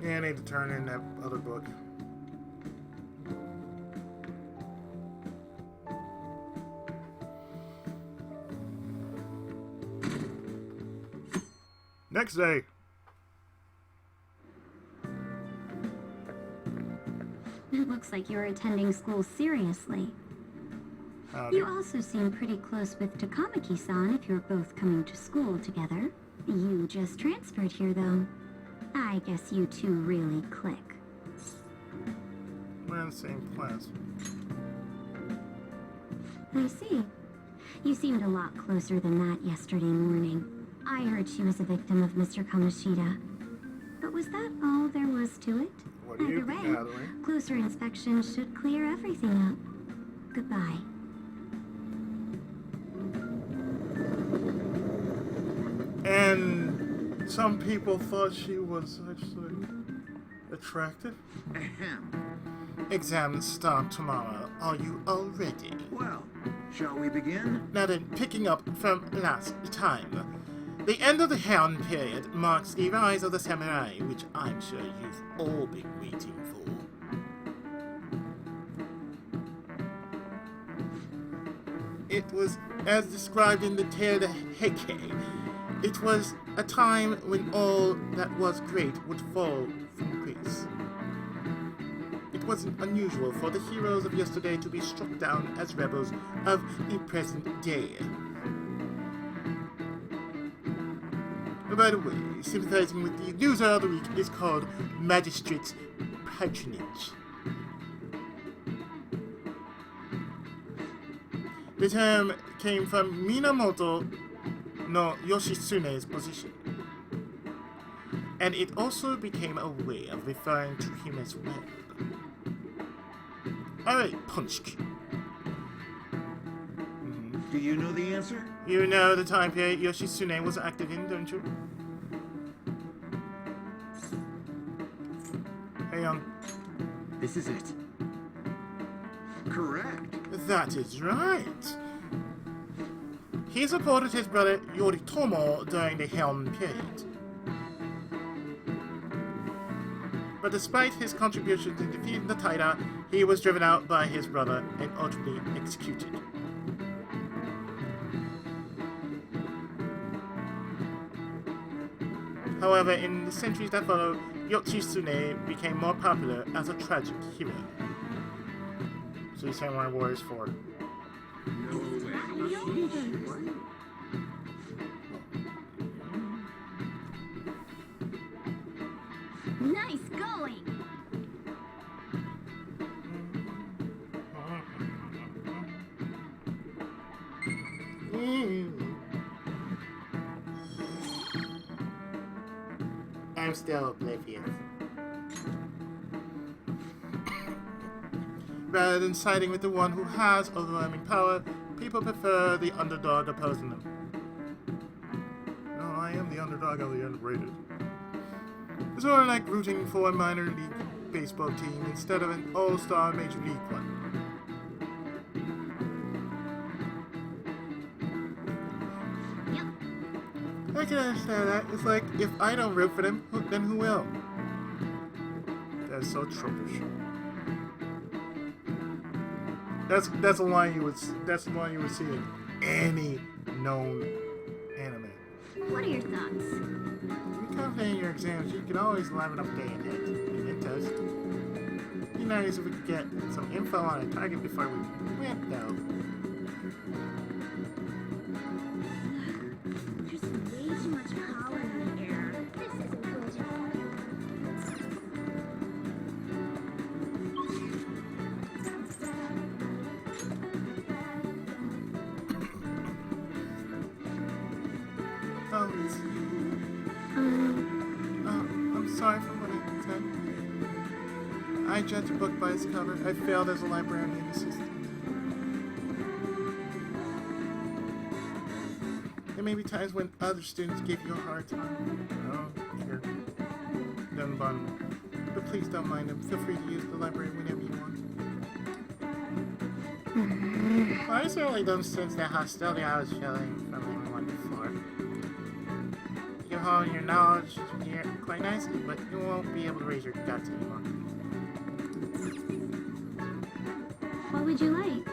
Yeah, I need to turn in that other book. Next day. It looks like you're attending school seriously. Howdy. You also seem pretty close with Takamaki-san if you're both coming to school together. You just transferred here, though. I guess you two really click. We're in the same class. I see. You seemed a lot closer than that yesterday morning. I heard she was a victim of Mr. Kamoshida. But was that all there was to it? What are you Either way, gathering? closer inspection should clear everything up. Goodbye. And some people thought she was actually attractive. Ahem. Exams start tomorrow. Are you all ready? Well, shall we begin? Now then, picking up from last time. The end of the Heian period marks the rise of the samurai, which I'm sure you've all been waiting for. It was as described in the tale of Heike. It was a time when all that was great would fall from grace. It wasn't unusual for the heroes of yesterday to be struck down as rebels of the present day. By the way, sympathizing with the loser of the week is called Magistrate's Patronage. The term came from Minamoto no Yoshitsune's position, and it also became a way of referring to him as well. Alright, Punchki. Do you know the answer? You know the time period Yoshitsune was active in, don't you? Hang on. This is it. Correct. That is right. He supported his brother Yoritomo during the Heian period. But despite his contributions in defeating the Taira, he was driven out by his brother and ultimately executed. However, in the centuries that followed, Yoshitsune became more popular as a tragic hero. So he's Samurai Warriors 4. No way. Nice going! I'm still oblivious. Rather than siding with the one who has overwhelming power, people prefer the underdog opposing them. No, I am the underdog of the underrated. It's sort of like rooting for a minor league baseball team instead of an all-star major league one. Yep. I can understand that. It's like, if I don't root for them, then who will? That's so tropish. That's a line you would see in any known anime. What are your thoughts? If you're confident in your exams, you can always liven up day and hit. Mementos. It'd be nice if we could get some info on a target before we went, though. There's way too much pollen in the air. This isn't good. Oh, it's... I'm sorry for what I said. I judge a book by its cover. I failed as a librarian assistant. There may be times when other students give you a hard time. Oh, sure. Doesn't bother me. But please don't mind them. Feel free to use the library whenever you want. Well, I certainly don't sense that hostility I was feeling from everyone before. You hone your knowledge here quite nicely, but you won't be able to raise your guts anymore. What would you like?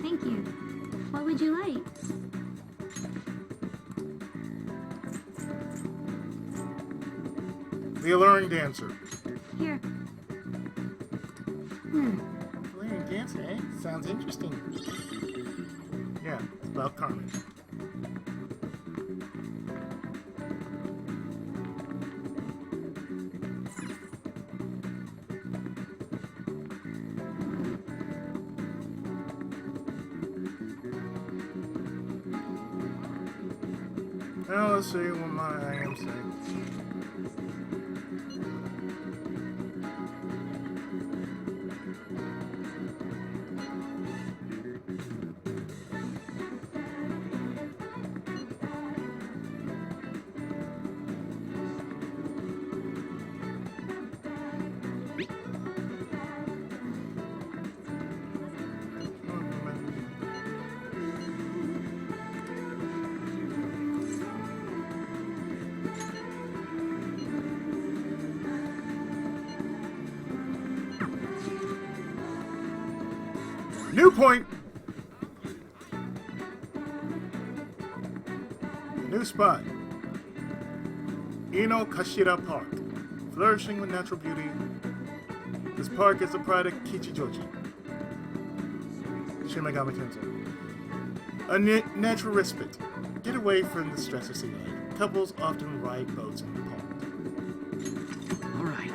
Thank you. What would you like? The alluring dancer. Here. Learning dancer, eh? Sounds interesting. Yeah, it's about Carmen. Now let's see what I am saying. New point! New spot. Kashira Park. Flourishing with natural beauty. This park is the pride of Kichijoji. Shimegami Tensei. A natural respite. Get away from the stress of city life. Couples often ride boats in the pond. All right.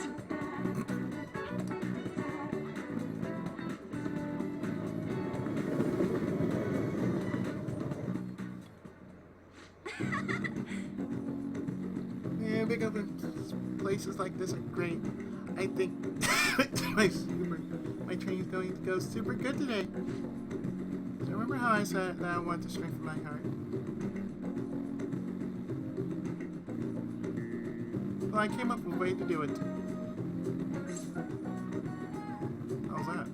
Yeah, big open places like this are great. I think my train's going to go super good today. So remember how I said that I want to strengthen my heart? Well, I came up with a way to do it. How's that?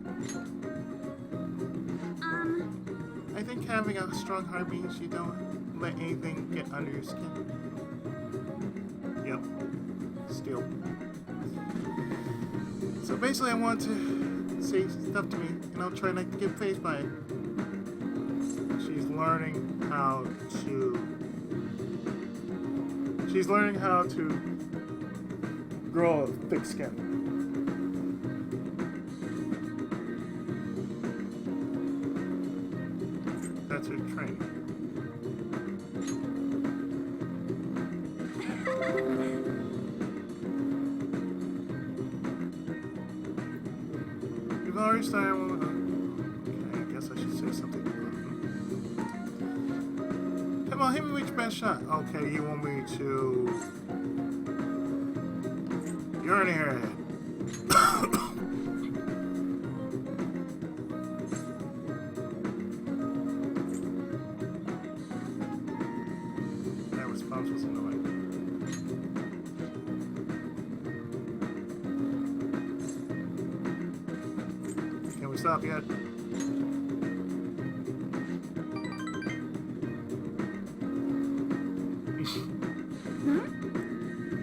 I think having a strong heart means you don't let anything get under your skin. Yep. Still. So basically, I want to say stuff to me, and I'll try not to get phased by it. She's learning how to grow a thick skin. That's her training. You've already started with hit me with your best shot. Okay, you want me to... You're in your head. That response was annoying. Can we stop yet?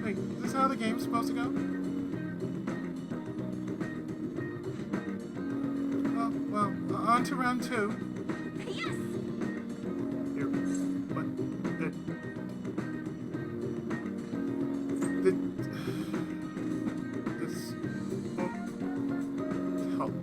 Wait, is this how the game's supposed to go? Well, on to round 2. Yes! Here, what? This won't help.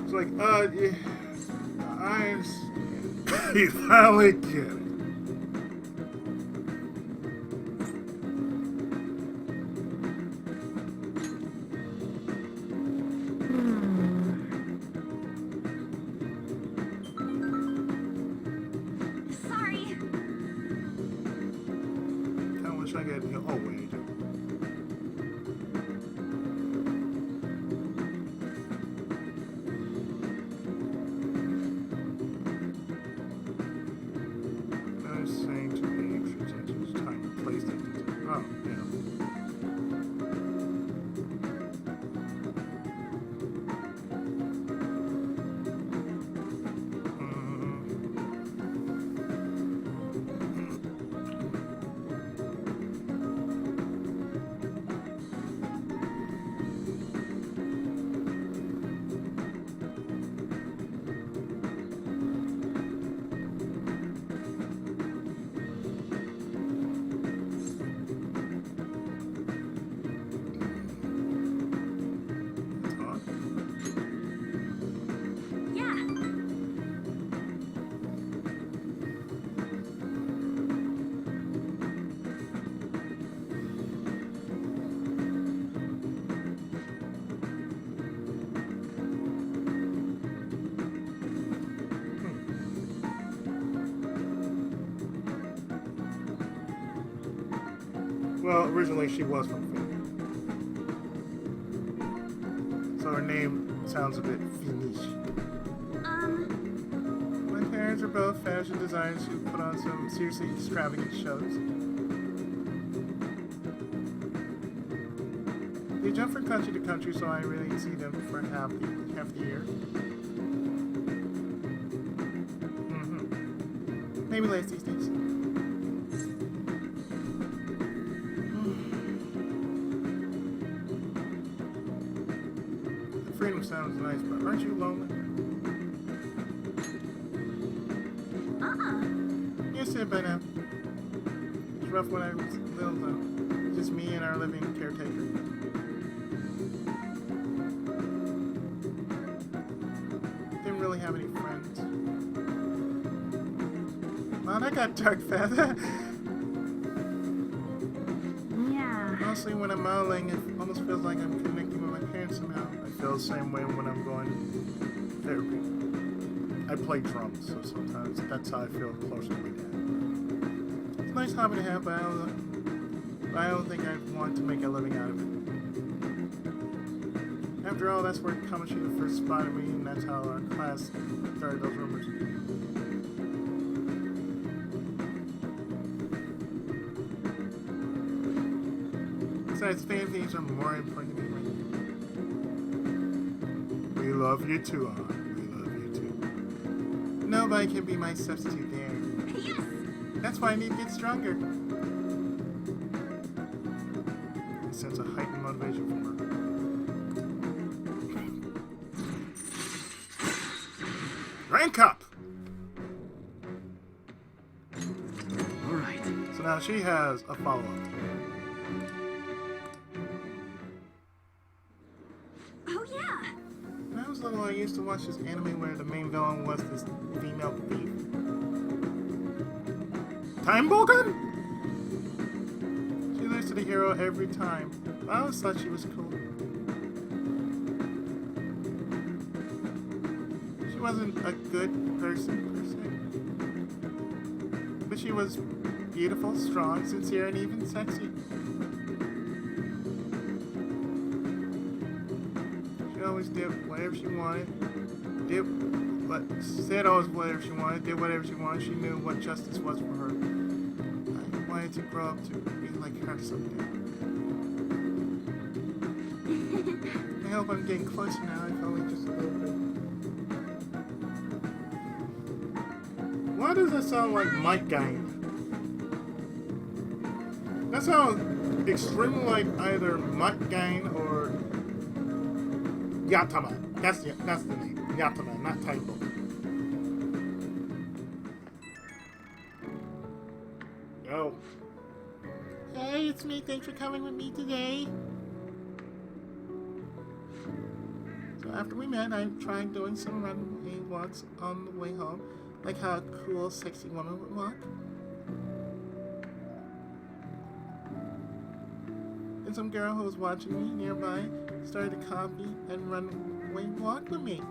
It's like, yeah, I understand. You finally get it. Sorry. Kinda wish I could, oh wait, I do. I was saying to pay extra attention to time and place things into. Oh, yeah. That's odd. Yeah. Well, originally she was from Finland. So her name sounds a bit Finnish. My parents are both fashion designers who put on some seriously extravagant shows. They jump from country to country, so I really see them for half the year. Maybe less these days. The freedom sounds nice, but aren't you lonely? Used to it by now. It's rough when I was little, though. Just me and our living caretaker. Didn't really have any friends. Wow, that got dark fast. Yeah. Honestly, when I'm modeling, it almost feels like I'm connecting with my parents somehow. I feel the same way when I'm going to therapy. I play drums, so sometimes that's how I feel closer to my dad. It's a nice hobby to have, but I don't think I want to make a living out of it. After all, that's where Kamoshida first spotted me, and that's how our class started those rumors. Besides, fan things are more important to me right now. We love you too, we love you too. Nobody can be my substitute there. Yes! That's why I need to get stronger. A sense of heightened motivation from her. Rank up! All right. So now she has a follow-up. Oh, yeah. When I was little, I used to watch this anime where the main villain was this female thief. Time Bogan? She lives hero every time. I always thought she was cool. She wasn't a good person, per se. But she was beautiful, strong, sincere, and even sexy. She always did whatever she wanted. Said always whatever she wanted, did whatever she wanted. She knew what justice was for her. I wanted to grow up to be like her someday. I hope I'm getting closer now, if only just a little bit. Why does that sound like Mike Gain? That sounds extremely like either Mike Gain or Yatama. That's the name. Yatama, not Taibo. Yo. Hey, it's me. Thanks for coming with me today. So after we met, I tried doing some runway walks on the way home, like how a cool, sexy woman would walk. And some girl who was watching me nearby started to copy and runway walk with me.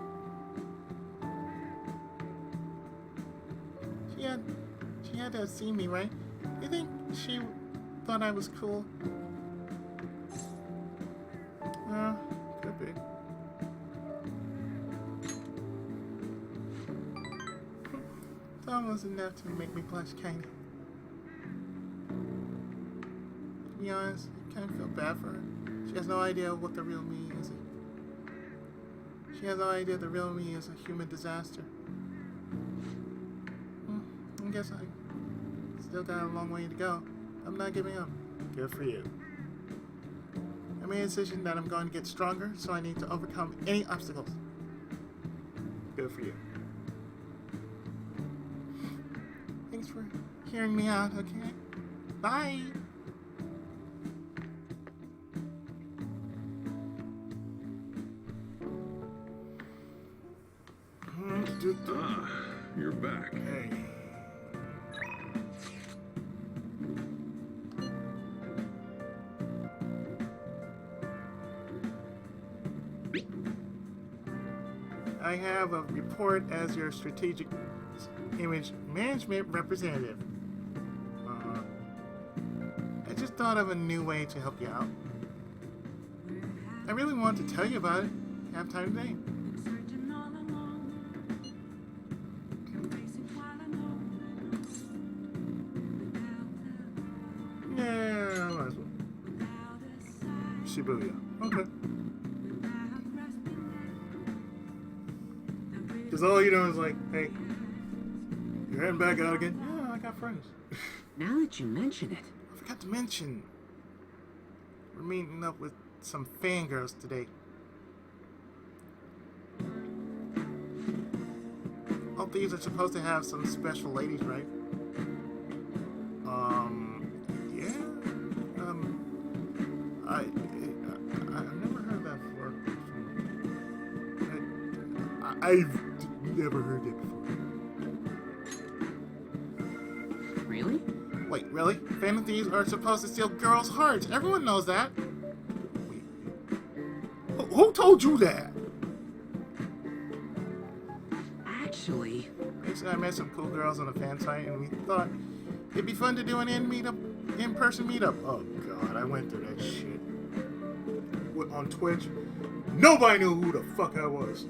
She had to have seen me, right? You think she thought I was cool? Could be. It's almost enough to make me blush, kinda. To be honest, I kinda feel bad for her. She has no idea what the real me is. She has no idea the real me is a human disaster. I guess I still got a long way to go. I'm not giving up. Good for you. I made a decision that I'm going to get stronger, so I need to overcome any obstacles. Good for you. Thanks for hearing me out, okay? Bye! You're back. Hey. I have a report as your strategic image management representative. I just thought of a new way to help you out. I really wanted to tell you about it. Have time today? Yeah, might as well. Shibuya. Okay. Because all you know is like, hey, you're heading back out again? Yeah, I got friends. Now that you mention it. I forgot to mention, we're meeting up with some fangirls today. All thieves are supposed to have some special ladies, right? Yeah. I've never heard that before. I've never heard it before. Really? Wait, really? Phantom thieves are supposed to steal girls' hearts. Everyone knows that. Wait. Who told you that? Actually... Basically, I met some cool girls on a fan site, and we thought it'd be fun to do an in-person meetup. Oh god, I went through that shit. On Twitch, nobody knew who the fuck I was.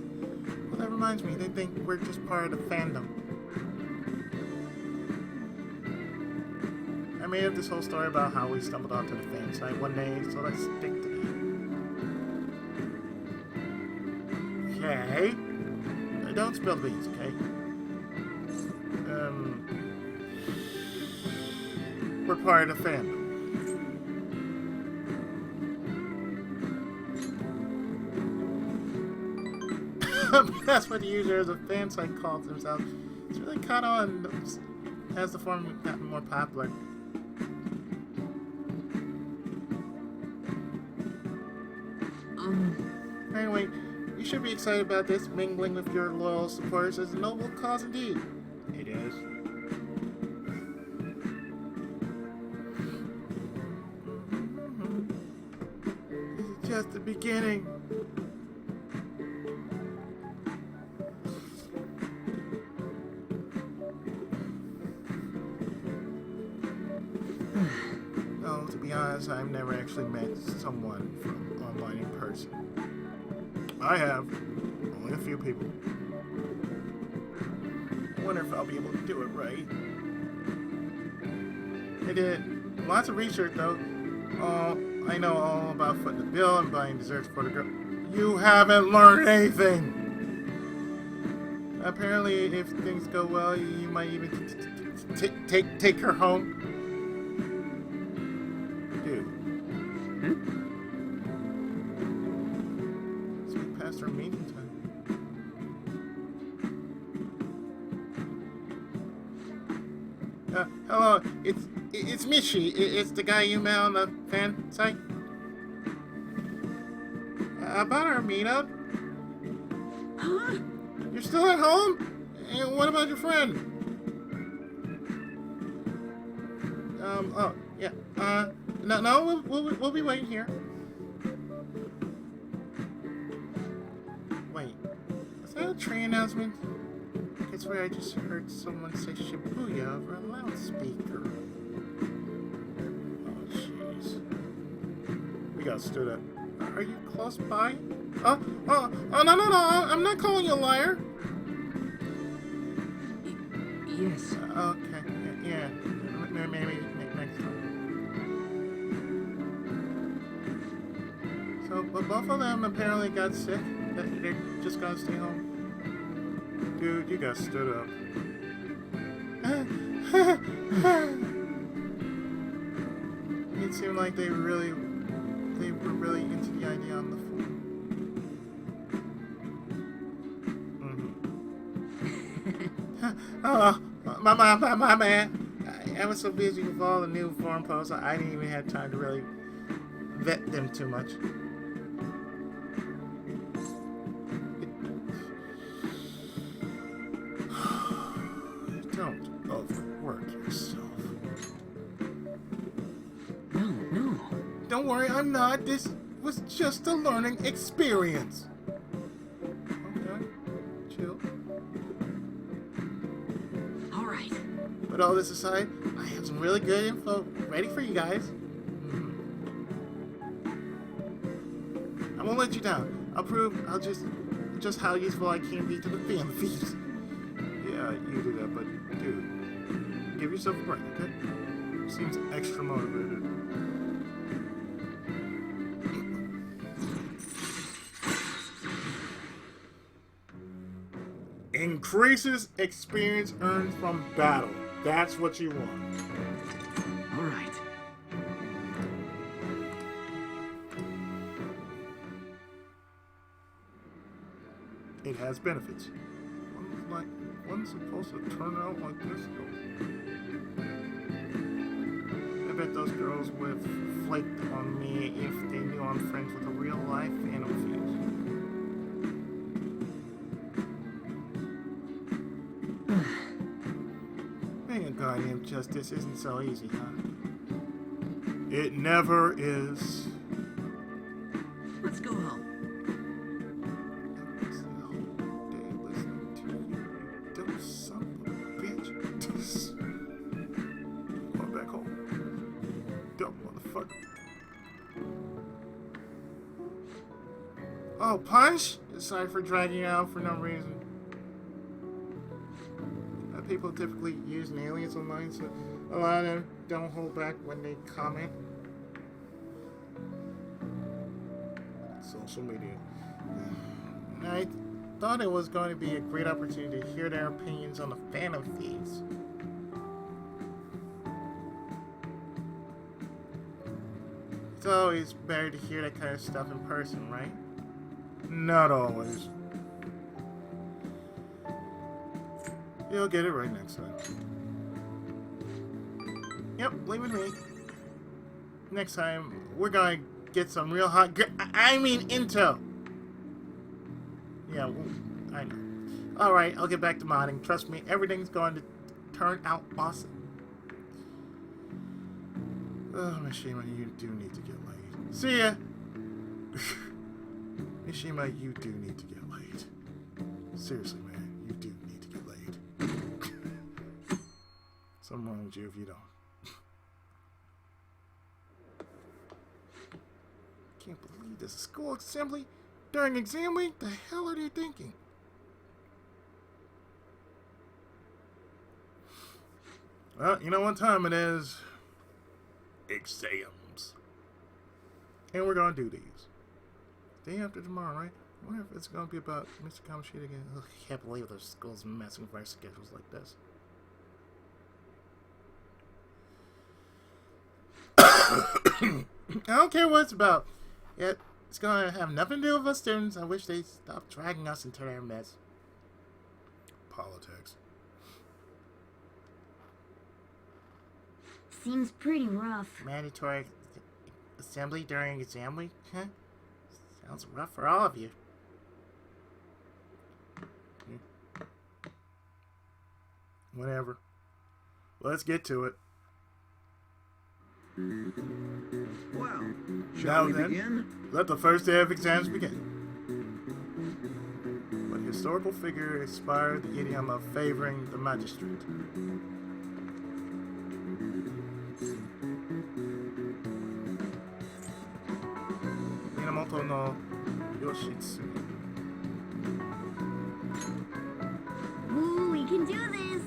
Well, that reminds me, they think we're just part of the fandom. I made up this whole story about how we stumbled onto the fan site one day, so let's stick to that. Okay. Don't spill the beans, okay? We're part of the fandom. That's what the users of fan site calls themselves. It's really caught on as the forum gotten more popular. Anyway, you should be excited about this. Mingling with your loyal supporters is a noble cause indeed. It is. just the beginning. No, to be honest, I've never actually met someone from online in person. I have. Only a few people. I wonder if I'll be able to do it right. I did lots of research though. I know all about footing the bill and buying desserts for the girl. You haven't learned anything! Apparently, if things go well, you might even take her home. Dude. It's way past our meeting time. Hello, it's Mishi. It's the guy you met on the fan site. About our meetup? Huh? You're still at home? And what about your friend? Oh, yeah. No, we'll be waiting here. Wait, was that a train announcement? I swear I just heard someone say Shibuya over a loudspeaker. Oh, jeez. We got stood up. Are you close by? No, I'm not calling you a liar. Yes. Okay, yeah. Maybe next time. So, but both of them apparently got sick. They're just gonna stay home. Dude, you got stood up. It seemed like they were really into the idea on the phone. Oh, my man. I was so busy with all the new forum posts, I didn't even have time to really vet them too much. Don't overwork yourself. No. Don't worry, I'm not. This was just a learning experience. Okay, chill. All right. But all this aside, I have some really good info ready for you guys. I won't let you down. I'll prove just how useful I can be to the fan thieves. Yeah, you do that, but dude, give yourself a break, okay? Seems extra motivated. Increases experience earned from battle. That's what you want. All right. It has benefits. One's supposed to turn out like this. I bet those girls would have flaked on me if they knew I'm friends with a real life Phantom Thieves. Being a guardian of justice isn't so easy, huh? It never is. Let's go home. I wasted the whole day listening to you, you dumb son of a bitch. Going back home. Dumb motherfucker. Oh, Punch? Sorry for dragging you out for no reason. People typically use aliens online, so a lot of them don't hold back when they comment. Social media. I thought it was going to be a great opportunity to hear their opinions on the Phantom Thieves. It's always better to hear that kind of stuff in person, right? Not always. You'll get it right next time. Yep, leave with me. Next time, we're gonna get some real hot intel. Yeah, well, I know. Alright, I'll get back to modding. Trust me, everything's going to turn out awesome. Oh, Mishima, you do need to get laid. See ya! Mishima, you do need to get laid. Seriously, man, you do need to get laid. Something wrong with you if you don't. Can't believe this. School assembly during exam week? The hell are they thinking? Well, you know what time it is. Exams. And we're gonna do these. Day after tomorrow, right? I wonder if it's gonna be about Mr. Kamoshida again. Ugh, I can't believe their school's messing with our schedules like this. I don't care what it's about. Yet, it's gonna have nothing to do with us students. I wish they'd stop dragging us into their mess. Politics. Seems pretty rough. Mandatory assembly during exam week? Huh? Sounds rough for all of you. Whatever. Let's get to it. Well, Now shall we then, begin? let the first day of exams begin. What historical figure inspired the idiom of favoring the magistrate? Minamoto no Yoshitsune. Ooh, we can do this.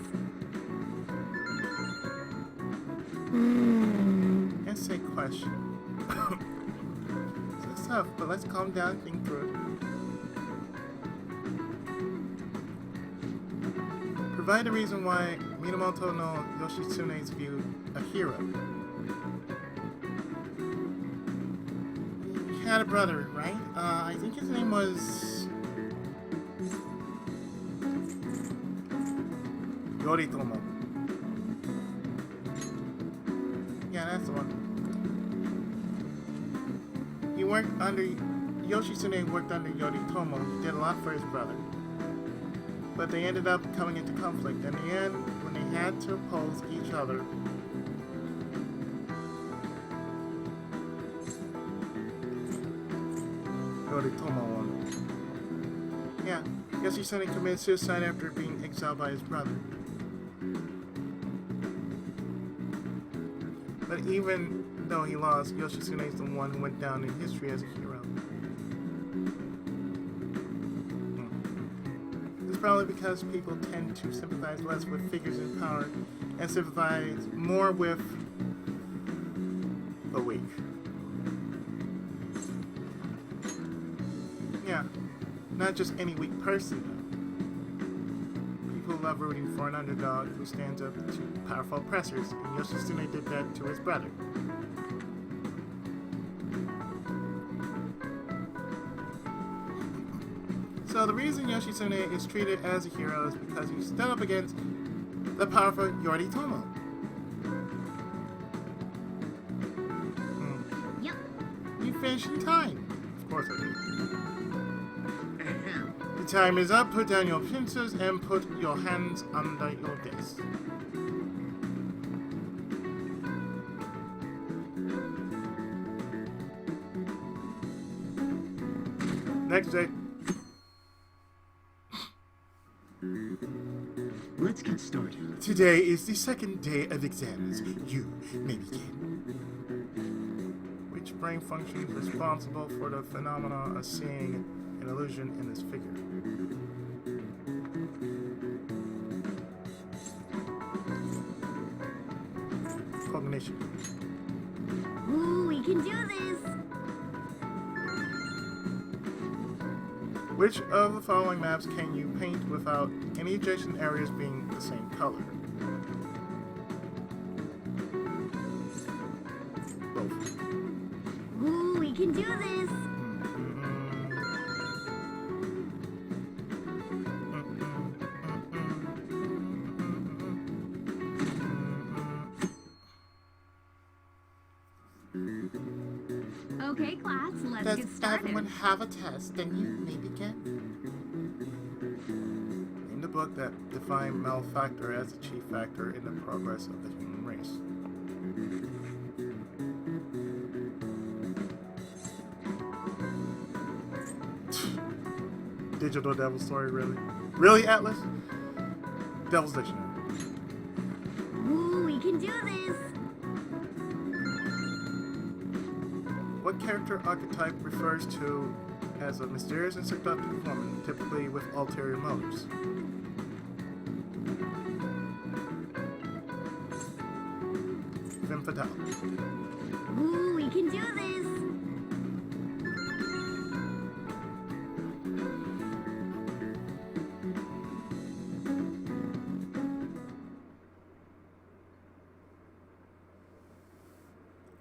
Essay question. It's tough, but let's calm down and think through it. Provide a reason why Minamoto no Yoshitsune is viewed a hero. He had a brother, right? I think his name was Yoritomo. Yeah, that's the one. He worked under Yoshitsune worked under Yoritomo. He did a lot for his brother. But they ended up coming into conflict. In the end, when they had to oppose each other, Yoritomo won. yeah, Yoshitsune committed suicide after being exiled by his brother. But even though he lost, Yoshitsune is the one who went down in history as a hero. It's probably because people tend to sympathize less with figures in power and sympathize more with The weak. yeah, not just any weak person though. People love rooting for an underdog who stands up to powerful oppressors, and Yoshitsune did that to his brother. So the reason Yoshitsune is treated as a hero is because he stood up against the powerful Yoritomo. Yep. You finished in time. Of course I did. Ahem. The time is up. Put down your pincers and put your hands under your desk. Next day. Let's get started. Today is the second day of exams. You may begin. Which brain function is responsible for the phenomena of seeing an illusion in this figure? Cognition. Ooh, we can do this. Which of the following maps can you paint without any adjacent areas being the same color? Both. Ooh, we can do this. Okay, class, let's Does get started. everyone have a test? Then you may begin. In the book that defined malfactor as the chief factor in the progress of the human race. Digital Devil Story, really? Really, Atlas? Devil's Dictionary. Ooh, we can do this. What character archetype refers to as a mysterious and seductive woman, typically with ulterior motives? Femme fatale. Ooh, we can do this.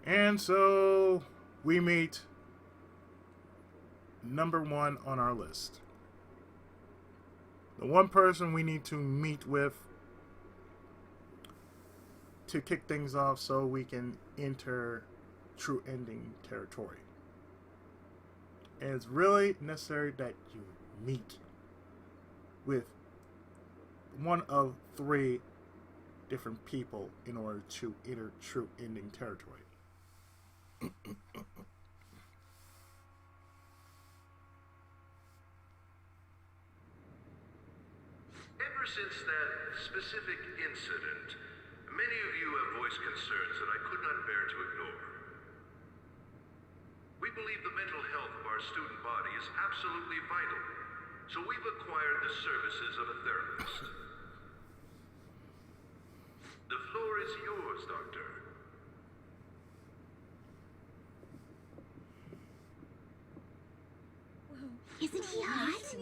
And so we meet number one on our list. The one person we need to meet with to kick things off so we can enter true ending territory. And it's really necessary that you meet with one of three different people in order to enter true ending territory. Ever since that specific incident, many of you have voiced concerns that I could not bear to ignore. We believe the mental health of our student body is absolutely vital, so we've acquired the services of a therapist. The floor is yours, Doctor. Isn't he hot? It's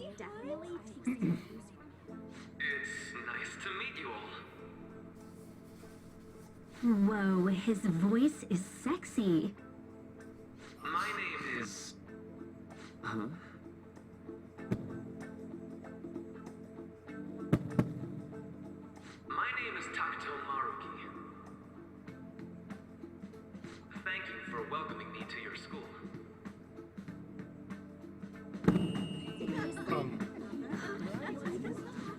nice to meet you all. Whoa, his voice is sexy. My name is... Huh? My name is Takuto Maruki. Thank you for welcoming me to your school.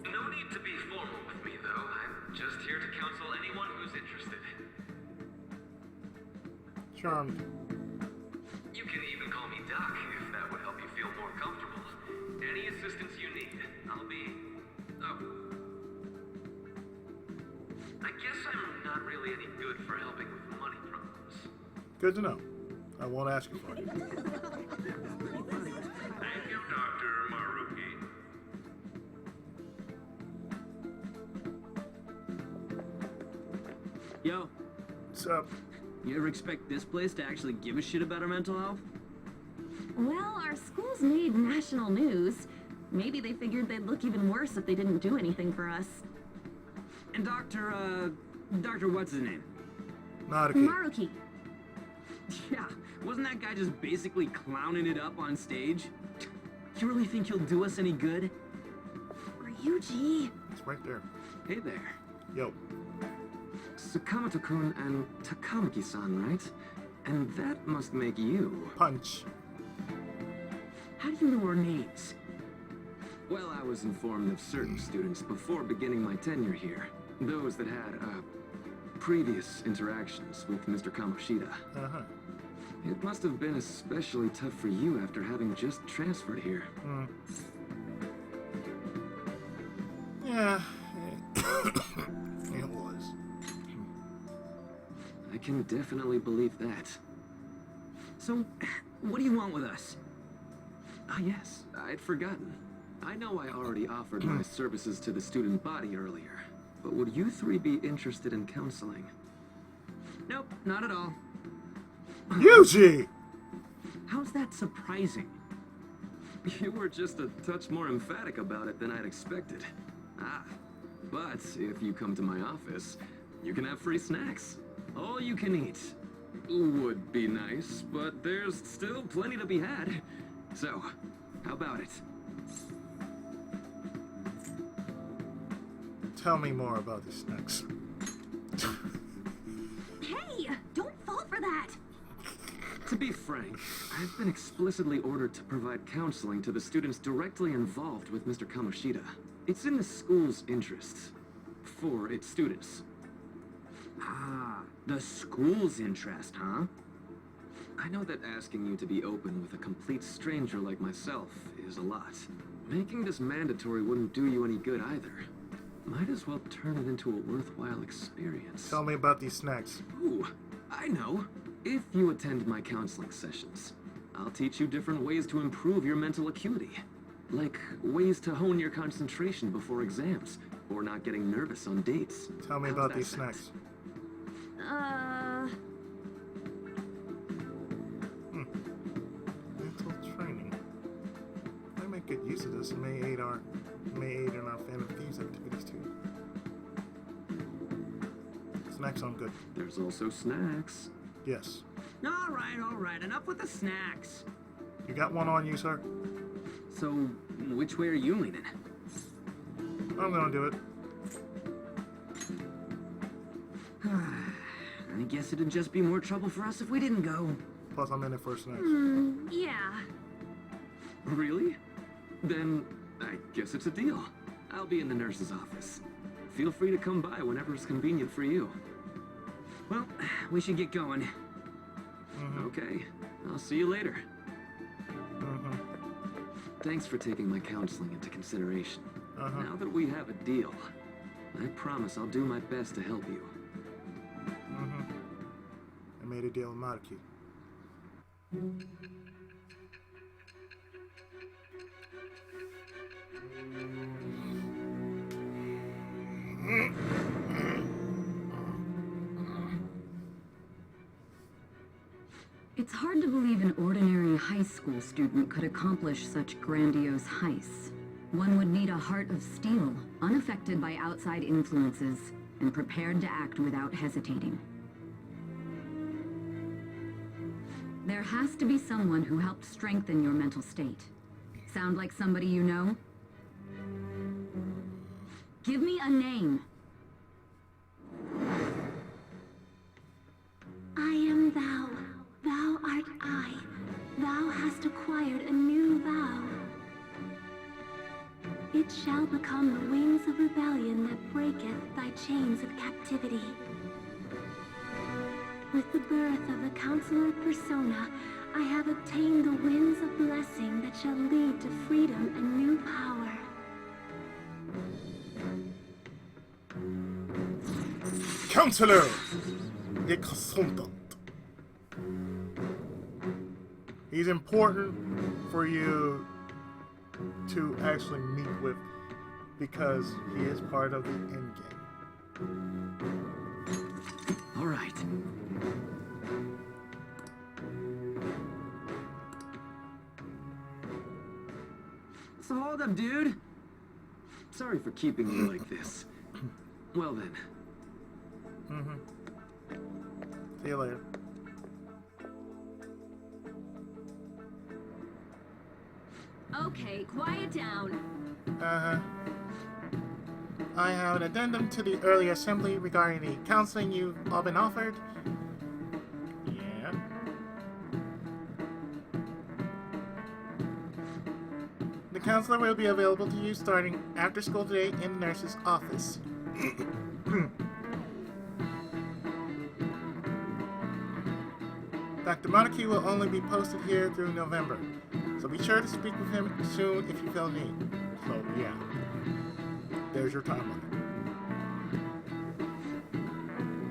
No need to be formal with me, though. I'm just here to counsel anyone who's interested. Charmed. You can even call me Doc, if that would help you feel more comfortable. Any assistance you need, I'll be... Oh. I guess I'm not really any good for helping with money problems. Good to know. I won't ask you for it. Thank you, Dr. Maruki. Yo, What's up? you ever expect this place to actually give a shit about our mental health? Well, our schools made national news. Maybe they figured they'd look even worse if they didn't do anything for us. And Dr. what's his name? Not a Maruki. Yeah, wasn't that guy just basically clowning it up on stage? You really think he'll do us any good? Ryuji. It's right there. Hey there. Yo. Sakamoto-kun and Takamaki-san, right? And that must make you. Punch. How do you know our names? Well, I was informed of certain students before beginning my tenure here. Those that had, previous interactions with Mr. Kamoshida. Uh-huh. It must have been especially tough for you after having just transferred here. Yeah. It was. I can definitely believe that. So, what do you want with us? Ah, yes, I'd forgotten. I know I already offered my services to the student body earlier, but would you three be interested in counseling? Nope, not at all. Yuji! How's that surprising? You were just a touch more emphatic about it than I'd expected. Ah, but if you come to my office, you can have free snacks. All you can eat. Would be nice, but there's still plenty to be had. So, how about it? Tell me more about these snacks. Hey, don't fall for that. To be frank, I've been explicitly ordered to provide counseling to the students directly involved with Mr. Kamoshida. It's in the school's interests. For its students. Ah, the school's interest, huh? I know that asking you to be open with a complete stranger like myself is a lot. Making this mandatory wouldn't do you any good either. Might as well turn it into a worthwhile experience. Tell me about these snacks. Ooh, I know. If you attend my counseling sessions, I'll teach you different ways to improve your mental acuity. Like ways to hone your concentration before exams, or not getting nervous on dates. Tell me How's about that these sound? snacks. Mental training. I might get use of this. It may aid in our Fan of Thieves activities too. Snacks sound good. There's also snacks. Yes. All right. Enough with the snacks. You got one on you, sir? So, which way are you leaning? I'm gonna do it. I guess it'd just be more trouble for us if we didn't go. Plus, I'm in it for snacks. Yeah. Really? Then, I guess it's a deal. I'll be in the nurse's office. Feel free to come by whenever it's convenient for you. Well, we should get going. Okay, I'll see you later. Thanks for taking my counseling into consideration. Now that we have a deal, I promise I'll do my best to help you. I made a deal with Maruki. It's hard to believe an ordinary high school student could accomplish such grandiose heists. One would need a heart of steel, unaffected by outside influences, and prepared to act without hesitating. There has to be someone who helped strengthen your mental state. Sound like somebody you know? Give me a name. I am thou. Thou art I. Thou hast acquired a new vow. It shall become the wings of rebellion that breaketh thy chains of captivity. With the birth of the Counselor Persona, I have obtained the winds of blessing that shall lead to freedom and new power. Counselor! The consultant. He's important for you to actually meet with because he is part of the end game. All right. So hold up, dude. Sorry for keeping you like this. Well then. See you later. Okay, quiet down. I have an addendum to the earlier assembly regarding the counseling you've all been offered. Yeah. The counselor will be available to you starting after school today in the nurse's office. Dr. Monarchy will only be posted here through November, so be sure to speak with him soon if you feel need. So, yeah. There's your timeline.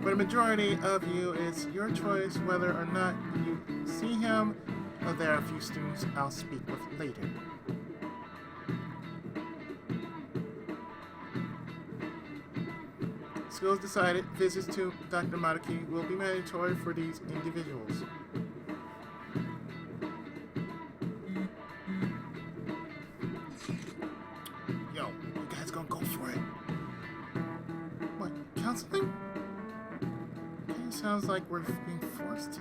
For the majority of you, it's your choice whether or not you see him, or there are a few students I'll speak with later. School's decided visits to Dr. Maruki will be mandatory for these individuals. Yo, you guys gonna go for it? What, counseling? Okay, sounds like we're being forced to.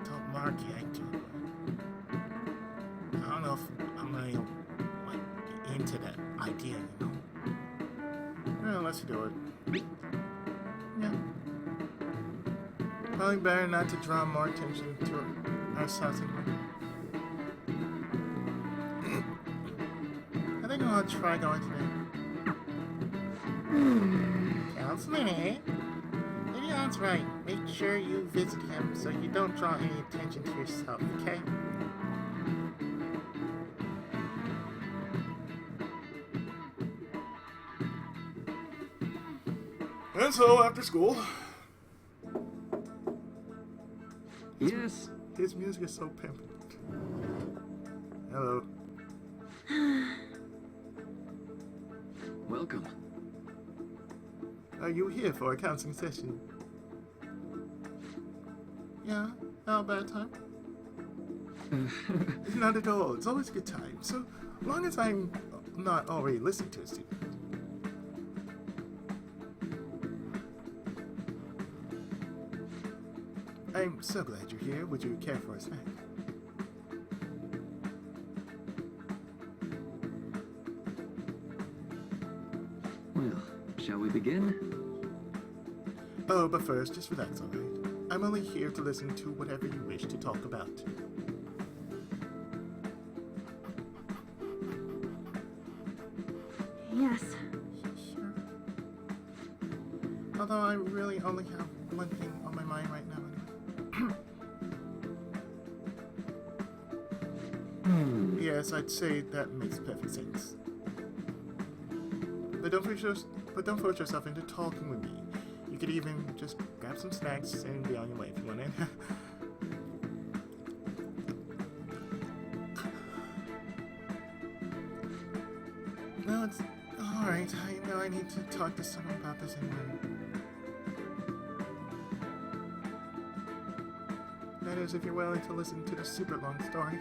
Don't Maruki, I do. I don't know if I'm really, like, into that idea, you know? Well, let's do it. Yeah. Probably better not to draw more attention to ourselves anyway. I think I'll try going today. Counseling, eh? Maybe that's right. Make sure you visit him so you don't draw any attention to yourself, okay? And so, after school, Yes. his music is so pimped. Hello. Welcome. Are you here for a counseling session? Yeah, not a bad time. Not at all. It's always a good time. So long as I'm not already listening to a student. I'm so glad you're here. Would you care for a snack? Well, shall we begin? Oh, but first, just relax, alright? I'm only here to listen to whatever you wish to talk about. Yes. Sure. Although I really only have one thing on my mind right now. Yes, I'd say that makes perfect sense. But don't force yourself into talking with me. You could even just grab some snacks and be on your way if you want it. No, it's alright. I know I need to talk to someone about this anyway. That is, if you're willing to listen to the super long story.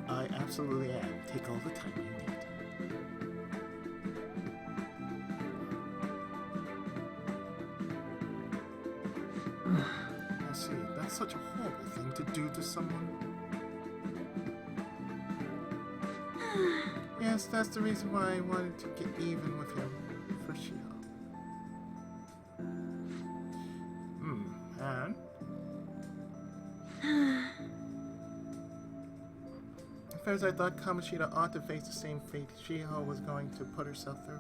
I absolutely am. Take all the time you need. I see. That's such a horrible thing to do to someone. Yes, that's the reason why I wanted to get even with him for Shio. And? At first I thought Kamoshida ought to face the same fate Shio was going to put herself through.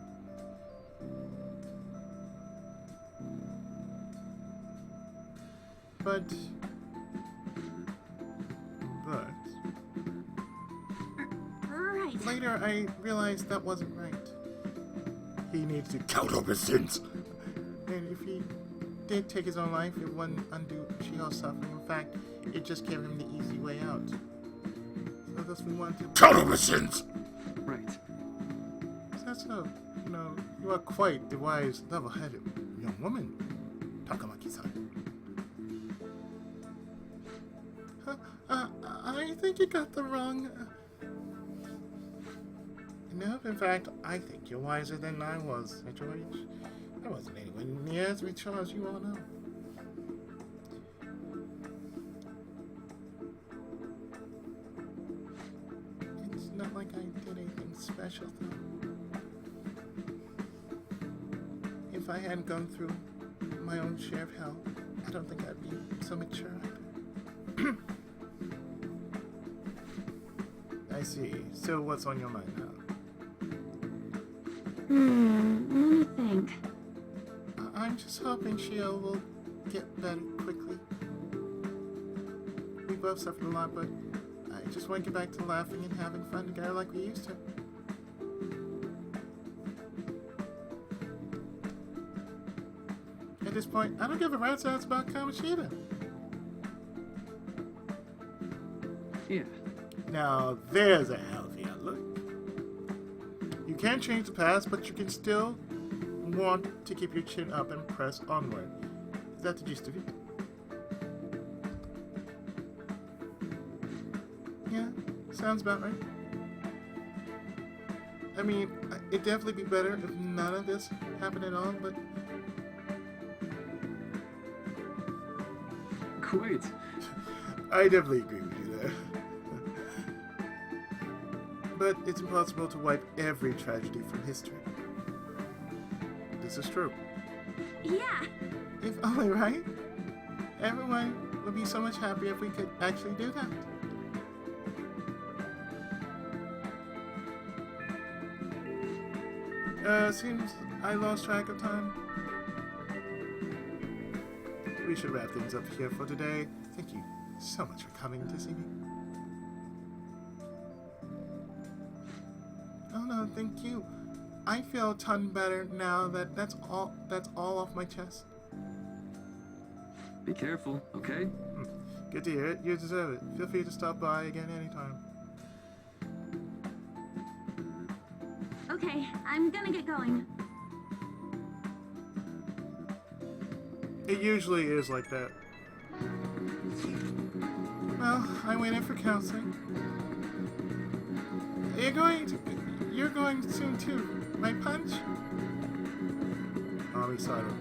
But Right. later I realized that wasn't right. He needs to count up his sins. And if he did take his own life, it wouldn't undo Shio's suffering. In fact, it just gave him the easy way out. So thus we want to count up his sins. Right. So that's so, you are quite the wise, level-headed young woman, Takamaki-san. I think you got the wrong... No, in fact, I think you're wiser than I was at your age. I wasn't anywhere near as mature as you all know. It's not like I did anything special, though. If I hadn't gone through my own share of hell, I don't think I'd be so mature. I see. So what's on your mind now? Let me think. I'm just hoping Shio will get better quickly. We both suffered a lot, but I just want to get back to laughing and having fun together like we used to. At this point, I don't give a rat's ass about Kamoshida. Yeah. Now, there's a healthy outlook. You can't change the past, but you can still want to keep your chin up and press onward. Is that the gist of it? Yeah, sounds about right. I mean, it'd definitely be better if none of this happened at all, but... Quite. I definitely agree with you there. But it's impossible to wipe every tragedy from history. This is true. Yeah. If only, right? Everyone would be so much happier if we could actually do that. Seems I lost track of time. We should wrap things up here for today. Thank you so much for coming to see me. Oh no, thank you. I feel a ton better now that that's all off my chest. Be careful, okay? Good to hear it. You deserve it. Feel free to stop by again anytime. Okay, I'm gonna get going. It usually is like that. Well, I went in for counseling. You're going soon too, right, Punch? I'm excited.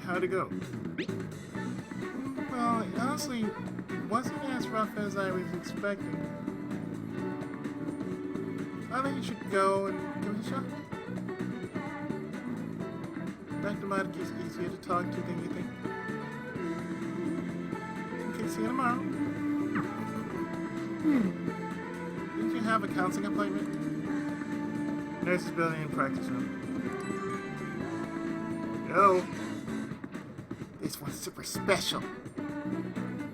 How'd it go? Well, it honestly wasn't as rough as I was expecting. I think you should go and give it a shot. Dr. Modic is easier to talk to than you think. Okay, see you tomorrow. Didn't you have a counseling appointment? Nurse's building and practice room. Yo. This one's super special.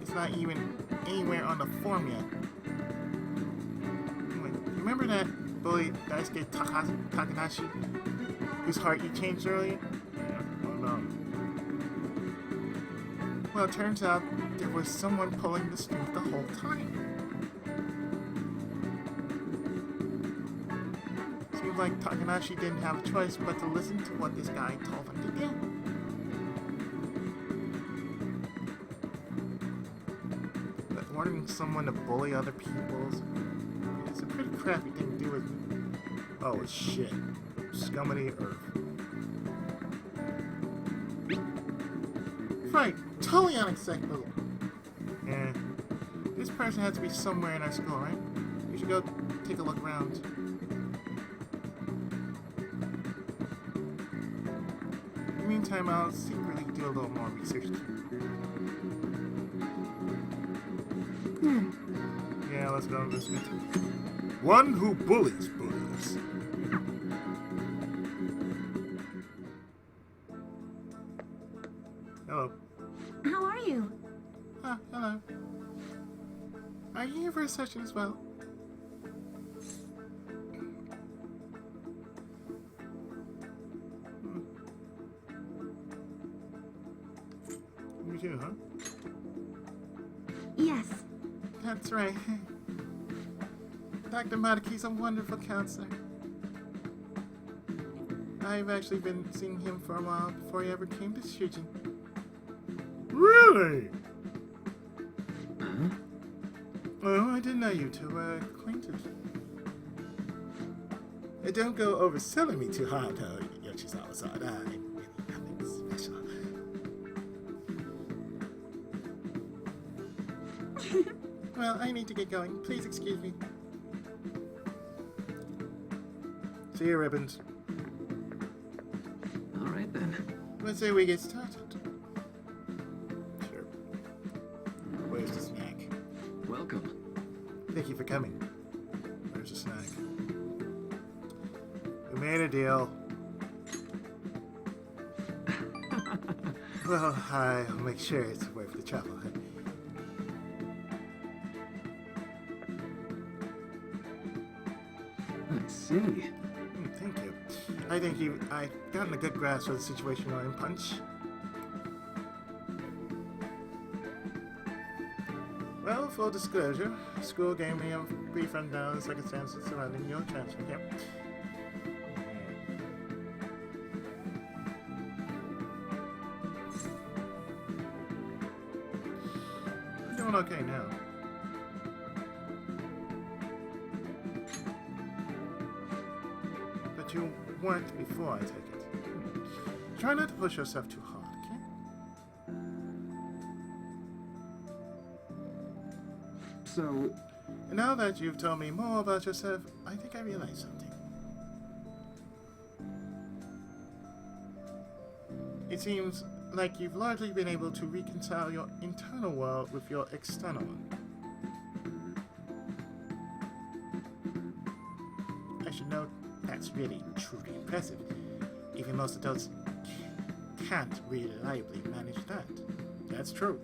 It's not even anywhere on the form yet. Wait, remember that bully Daisuke Takanashi, whose heart you changed earlier? Yeah, oh no. Well, it turns out there was someone pulling the strings the whole time. Seems like Takanashi didn't have a choice but to listen to what this guy told him to do. But ordering someone to bully other people's, it's a pretty crappy thing to do, isn't it? Oh shit. Scum of the earth. Right, totally unacceptable. Yeah. This person has to be somewhere in our school, right? We should go take a look around. In the meantime, I'll secretly do a little more research. Yeah, let's go investigate. One who bullies bullies. Hello. How are you? Ah, hello. Are you here for a session as well? You too, huh? Yes. That's right. Dr. Madaki's a wonderful counselor. I've actually been seeing him for a while before he ever came to Shujin. Really? Huh? Oh, I didn't know you two were acquainted. Don't go overselling me too hard, though, Yoshizawa-san. I'm really nothing special. Well, I need to get going. Please excuse me. See you, Ribbons. All right then. Let's say we get started. Sure. Where's the snack? Welcome. Thank you for coming. Where's the snack? We made a deal. Well, I'll make sure it's worth the trouble. Let's see. Thank you. I think I've gotten a good grasp of the situation you're in, Punch. Well, full disclosure, school gave me a brief rundown of the circumstances surrounding your transfer. Yep. I'm doing okay now. But you weren't before, I take it. Try not to push yourself too hard, okay? So, And now that you've told me more about yourself, I think I realize something. It seems like you've largely been able to reconcile your internal world with your external one. I should note that's really truly impressive. Even most adults can't reliably manage that. That's true.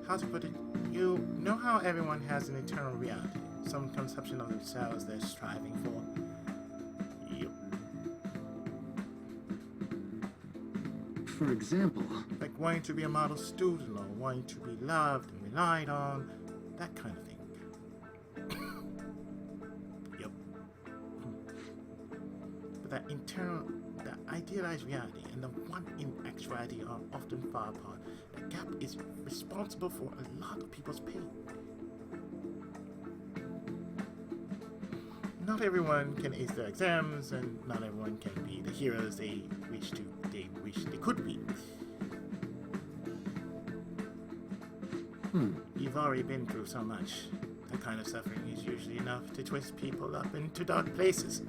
How to put it, You know how everyone has an eternal reality, some conception of themselves they're striving for? Yep. For example, Like wanting to be a model student or wanting to be loved and relied on, that kind of thing. Yep. But that internal, that idealized reality and the one in actuality are often far apart. That gap is responsible for a lot of people's pain. Not everyone can ace their exams, and not everyone can be the heroes they wish they could be. You've already been through so much. That kind of suffering is usually enough to twist people up into dark places.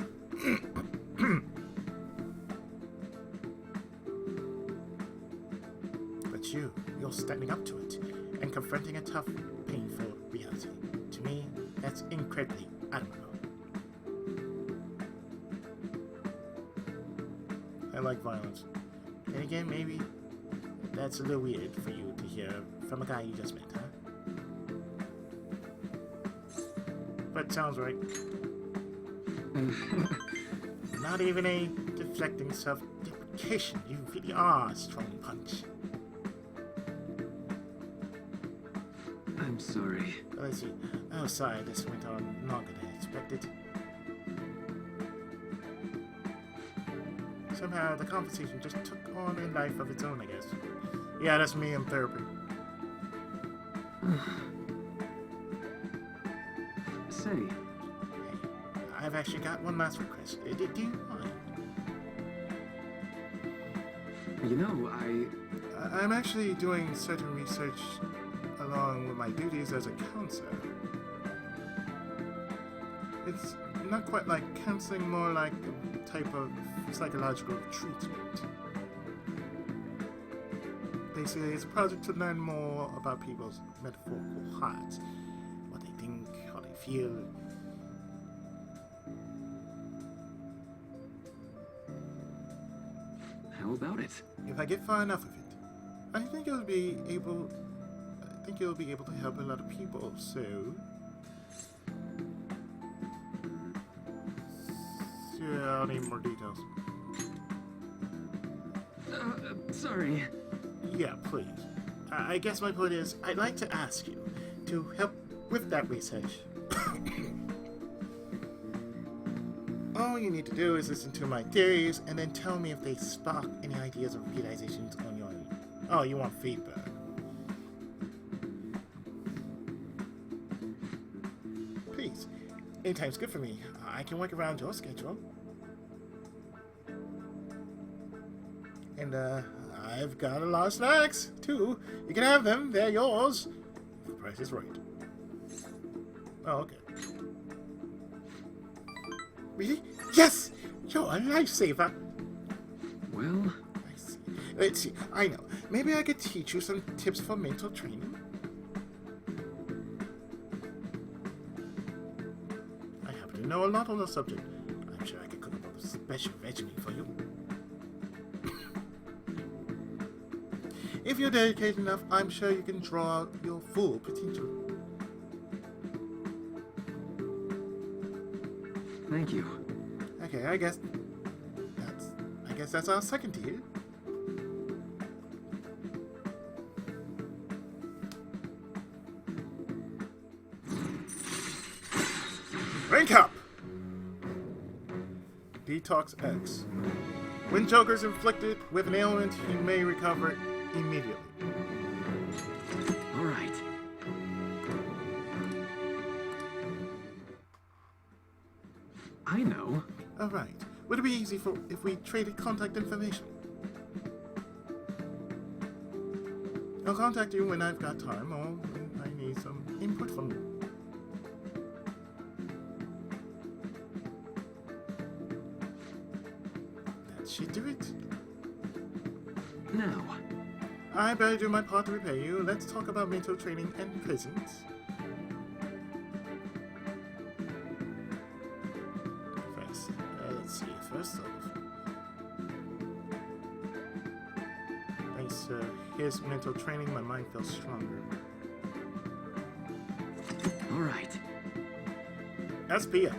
But you're standing up to it and confronting a tough, painful reality. To me, that's incredibly admirable. I like violence. And again, maybe that's a little weird for you to hear from a guy you just met, huh? But sounds right. Not even a deflecting self-deprecation. You really are a strong punch. I'm sorry. Let's see. Oh, sorry, this went on longer than expected. Somehow the conversation just took on a life of its own, I guess. Yeah, that's me in therapy. Say, Hey, I've actually got one last request. Do you mind? you know, I'm actually doing certain research along with my duties as a counselor. It's not quite like counseling, more like a type of psychological treatment. Basically, it's a project to learn more about people's metaphorical hearts, what they think, how they feel. how about it? If I get far enough of it, I think you'll be able to help a lot of people. So yeah, I'll need more details. Sorry. Yeah, please. I guess my point is, I'd like to ask you to help with that research. All you need to do is listen to my theories and then tell me if they spark any ideas or realizations on your own. Oh, you want feedback? Please. Anytime's good for me. I can work around your schedule. And, I've got a lot of snacks, too. You can have them. They're yours. If the price is right. Oh, okay. Really? Yes! You're a lifesaver. Well, I see. Let's see. I know. Maybe I could teach you some tips for mental training. I happen to know a lot on the subject. I'm sure I could cook up a special regimen for you. If you're dedicated enough, I'm sure you can draw out your full potential. thank you. Okay, I guess that's our second deal. Rank up! Detox X. When Joker's inflicted with an ailment, he may recover immediately. All right. I know. Alright. Would it be easy if we traded contact information? I'll contact you when I've got time or when I need some input from you. That should do it. Now, I better do my part to repay you. Let's talk about mental training and prisons. First, let's see. First off, thanks to his mental training, my mind feels stronger. All right. SP up.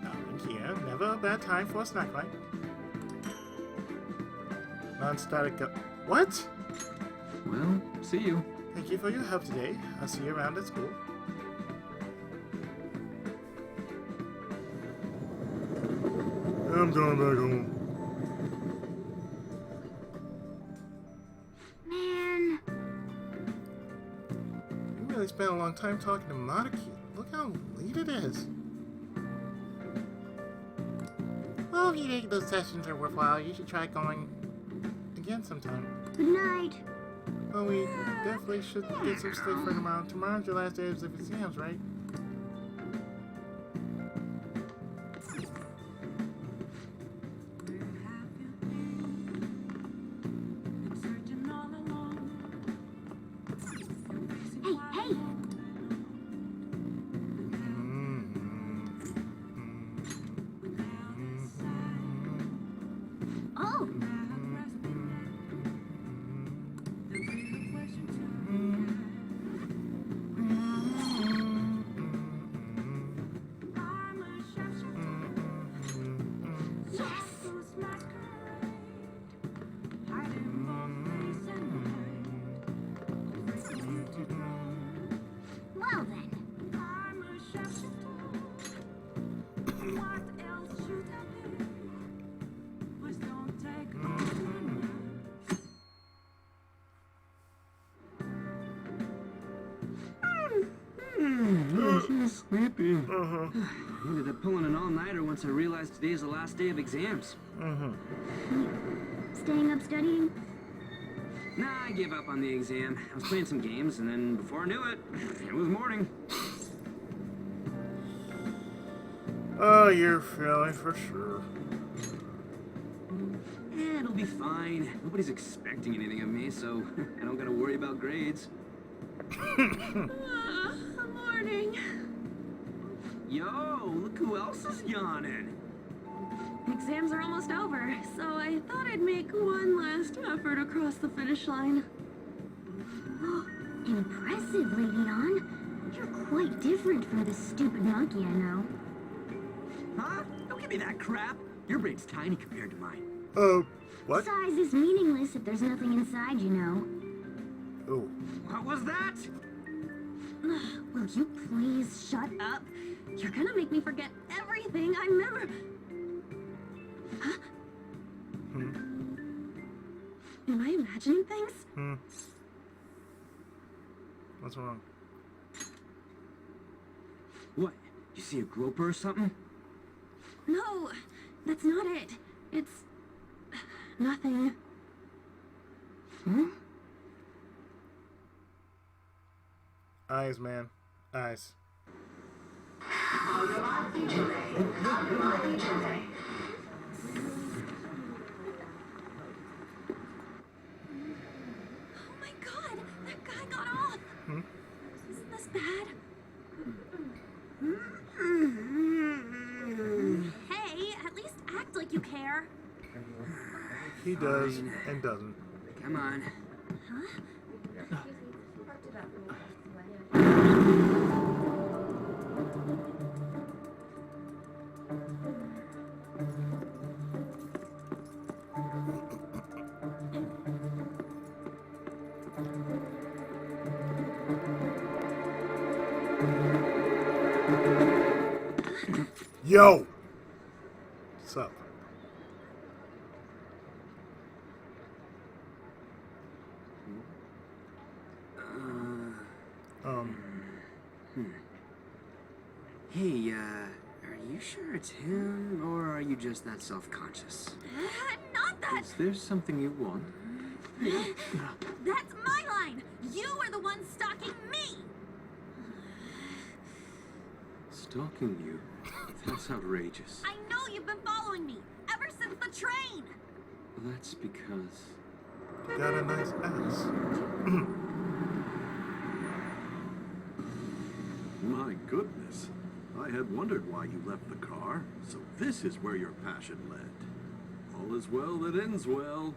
And here, never a bad time for a snack bite. Non-static go- What? Well, see you. Thank you for your help today. I'll see you around at school. I'm going back home. Man. You really spent a long time talking to Monarchy. Look how late it is. Well, if you think those sessions are worthwhile, you should try going again sometime. Good night. Well, we definitely should get some sleep for tomorrow. Tomorrow's your last day of exams, right? Hey, hey! Oh! Well then. Sleepy. Ended up pulling an all-nighter once I realized today's the last day of exams. Staying up studying? Nah, I gave up on the exam. I was playing some games, and then before I knew it, it was morning. Oh, you're failing for sure. It'll be fine. Nobody's expecting anything of me, so I don't gotta worry about grades. Morning. Yo, look who else is yawning. Exams are almost over, so I thought I'd make one last effort across the finish line. Impressive, Lady On. You're quite different from this stupid monkey I know. Huh? Don't give me that crap. Your brain's tiny compared to mine. What? Size is meaningless if there's nothing inside, you know. Oh. What was that? Will you please shut up? You're gonna make me forget everything I remember. Huh? Am I imagining things? What's wrong? What? You see a groper or something? No, that's not it. It's nothing. Eyes, man. Eyes. Oh my god, that guy got off. Isn't this bad? Hey, at least act like you care. He does and doesn't. Come on. Yo! What's up? Hey, are you sure it's him, or are you just that self-conscious? Not that. Is there something you want? That's my line. You are the one stalking me. Stalking you? That's outrageous. I know you've been following me ever since the train. That's because... You got a nice ass. My goodness. I had wondered why you left the car. So this is where your passion led. All is well that ends well.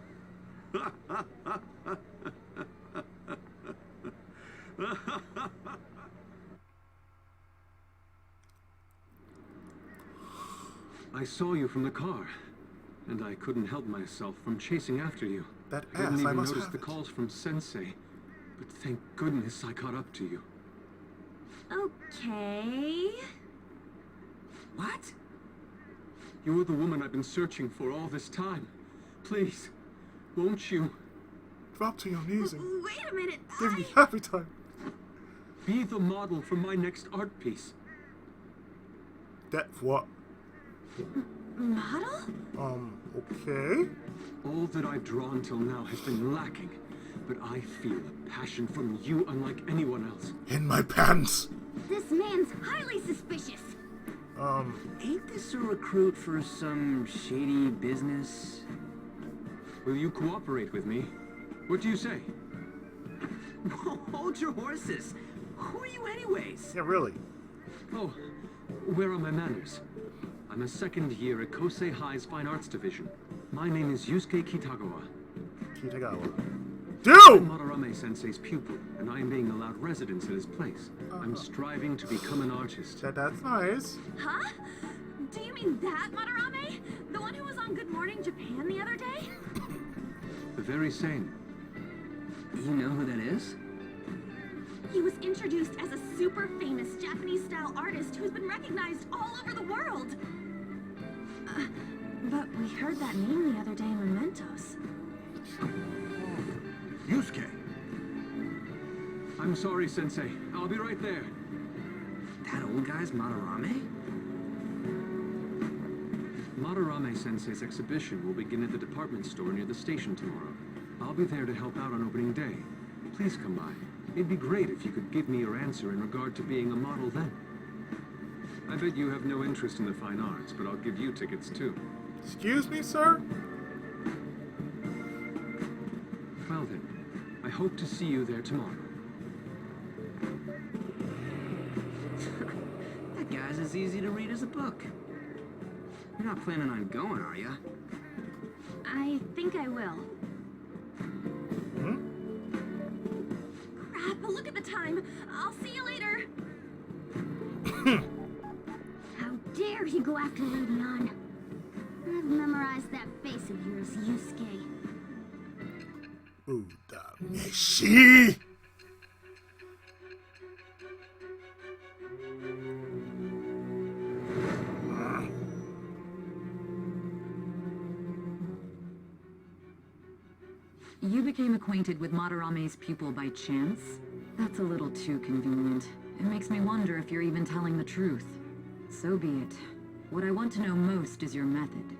I saw you from the car, and I couldn't help myself from chasing after you. That I didn't ass, I even must notice have the it. calls from Sensei, but thank goodness I caught up to you. Okay. What? You're the woman I've been searching for all this time. Please, won't you Drop to your knees and Wait a minute. give me happy time. be the model for my next art piece? That what? Model? Okay. All that I've drawn till now has been lacking, but I feel a passion from you unlike anyone else. In my pants. This man's highly suspicious. Ain't this a recruit for some shady business? Will you cooperate with me? What do you say? Hold your horses. Who are you anyways? Yeah, really. Oh, where are my manners? I'm a second year at Kosei High's Fine Arts Division. My name is Yusuke Kitagawa. Kitagawa. I'm Dude! Madarame Sensei's pupil, and I am being allowed residence at his place. I'm striving to become an artist. That's nice. Huh? Do you mean that Madarame? The one who was on Good Morning Japan the other day? The very same. You know who that is? He was introduced as a super famous Japanese-style artist who's been recognized all over the world. But we heard that name the other day in Mementos. Yusuke! I'm sorry, Sensei. I'll be right there. That old guy's Madarame? Madarame Sensei's exhibition will begin at the department store near the station tomorrow. I'll be there to help out on opening day. Please come by. It'd be great if you could give me your answer in regard to being a model then. I bet you have no interest in the fine arts, but I'll give you tickets too. Excuse me, sir? Well then, I hope to see you there tomorrow. That guy's as easy to read as a book. You're not planning on going, are ya? I think I will. Crap, look at the time. I'll see you later. How dare he go after Lady Ann? I've memorized that face of yours, Yusuke. Udameshi! You became acquainted with Madarame's pupil by chance? That's a little too convenient. It makes me wonder if you're even telling the truth. So be it. What I want to know most is your method.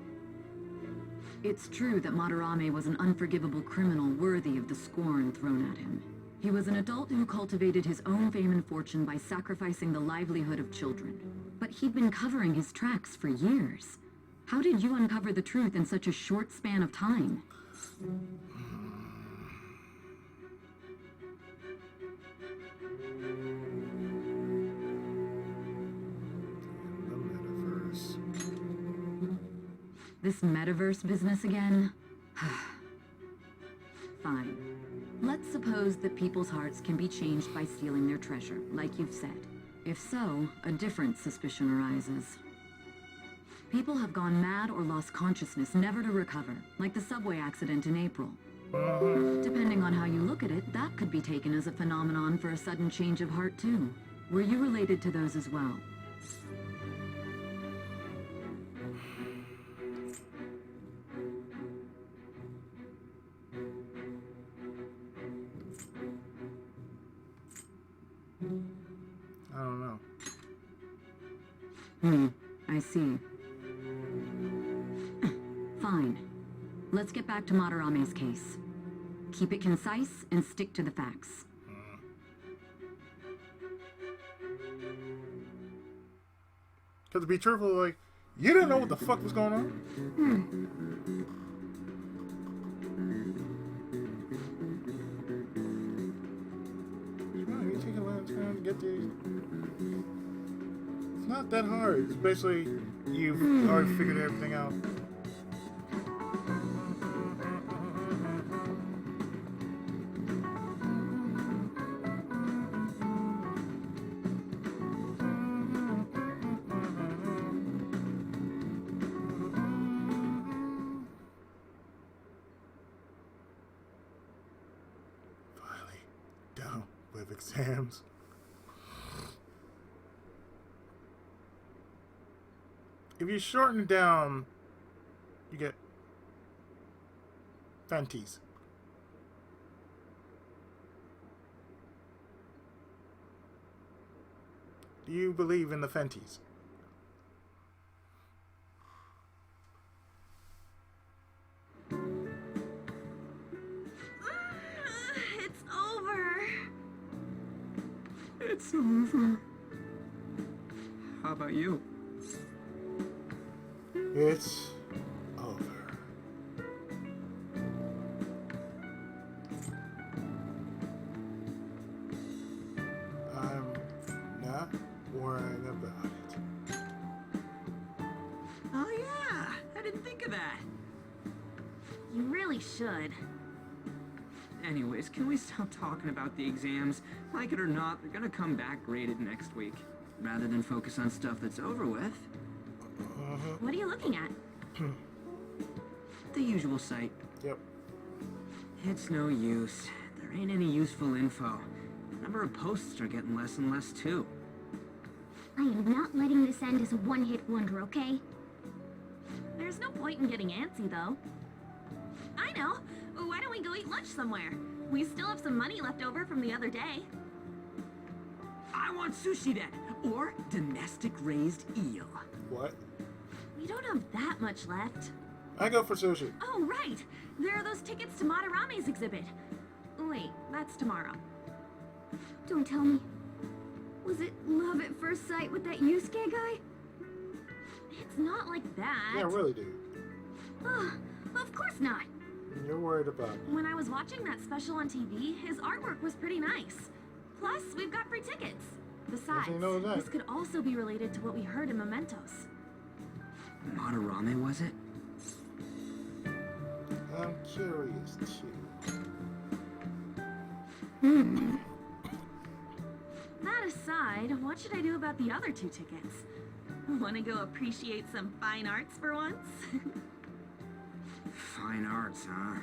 It's true that Madarame was an unforgivable criminal worthy of the scorn thrown at him. He was an adult who cultivated his own fame and fortune by sacrificing the livelihood of children. But he'd been covering his tracks for years. How did you uncover the truth in such a short span of time? The metaverse. This metaverse business again? Fine. Let's suppose that people's hearts can be changed by stealing their treasure, like you've said. If so, a different suspicion arises. People have gone mad or lost consciousness, never to recover, like the subway accident in April. Depending on how you look at it, that could be taken as a phenomenon for a sudden change of heart, too. Were you related to those as well? I don't know. I see. Fine. Let's get back to Madarame's case. Keep it concise and stick to the facts. Because to be truthful, like, you didn't know what the fuck was going on? Wow, you take a long time to get these. It's not that hard. It's basically you've already figured everything out. exams. If you shorten it down, you get Fenties. Do you believe in the Fenties? It's over. It's over. How about you? It's over. I'm not worrying about it. Oh yeah, I didn't think of that. You really should. Anyways, can we stop talking about the exams? Like it or not, they're gonna come back graded next week. Rather than focus on stuff that's over with. What are you looking at? The usual site. Yep. It's no use. There ain't any useful info. The number of posts are getting less and less too. I am not letting this end as a one-hit wonder, okay? There's no point in getting antsy, though. I know. Why don't we go eat lunch somewhere? We still have some money left over from the other day. I want sushi then, or domestic raised eel. What? We don't have that much left. I go for sushi. Oh, right. There are those tickets to Madarame's exhibit. Wait, that's tomorrow. Don't tell me. Was it love at first sight with that Yusuke guy? It's not like that. Yeah, really, dude. Of course not. You're worried about it. When I was watching that special on TV, his artwork was pretty nice. Plus, we've got free tickets. Besides, you know that. this could also be related to what we heard in Mementos. Madarame, was it? I'm curious, too. That aside, what should I do about the other 2 tickets? Want to go appreciate some fine arts for once? Fine arts, huh?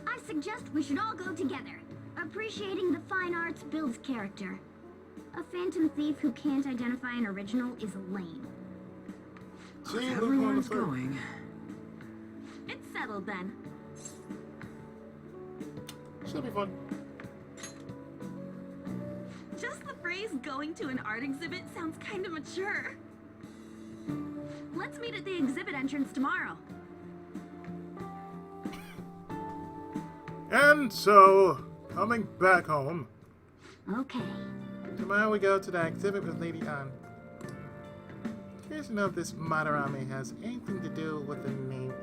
I suggest we should all go together. Appreciating the fine arts builds character. A phantom thief who can't identify an original is lame. See, If look on the everyone's third. going. It's settled then. Should be fun. Just the phrase going to an art exhibit sounds kind of mature. Let's meet at the exhibit entrance tomorrow. And so, coming back home, Okay. tomorrow we go to the exhibit with Lady Ann. Curious to know if this Madarame has anything to do with the name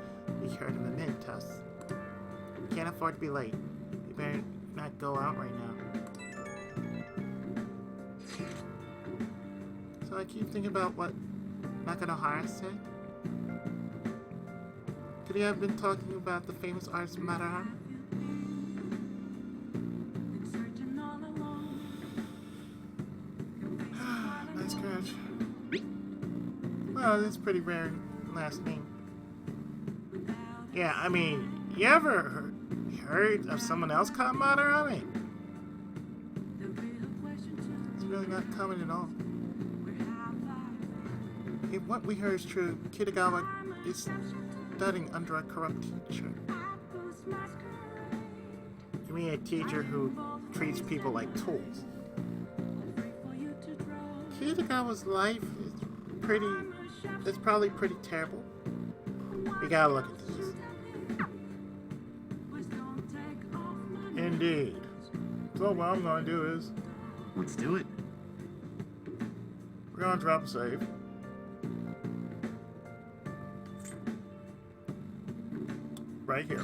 we heard in the Mementos. We can't afford to be late. We better not go out right now. So I keep thinking about what Nakanohara said. Could he have been talking about the famous artist Madarame? Nice scratch. Well, that's pretty rare last name. Yeah, I mean, you ever heard of someone else called Madarame? It's really not common at all. If what we heard is true, Kitagawa is studying under a corrupt teacher. You mean a teacher who treats people like tools? Kitagawa's life is probably pretty terrible. We gotta look at this. Indeed. So what I'm gonna do is, Let's do it. we're gonna drop a save. Right here.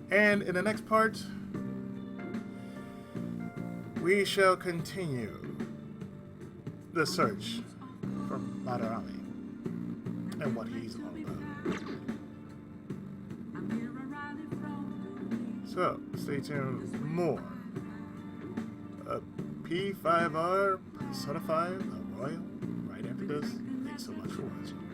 And in the next part, we shall continue the search for Madarame and what he's all about. So, stay tuned for more. P5R personified a royal right after like this. Thanks so much for watching.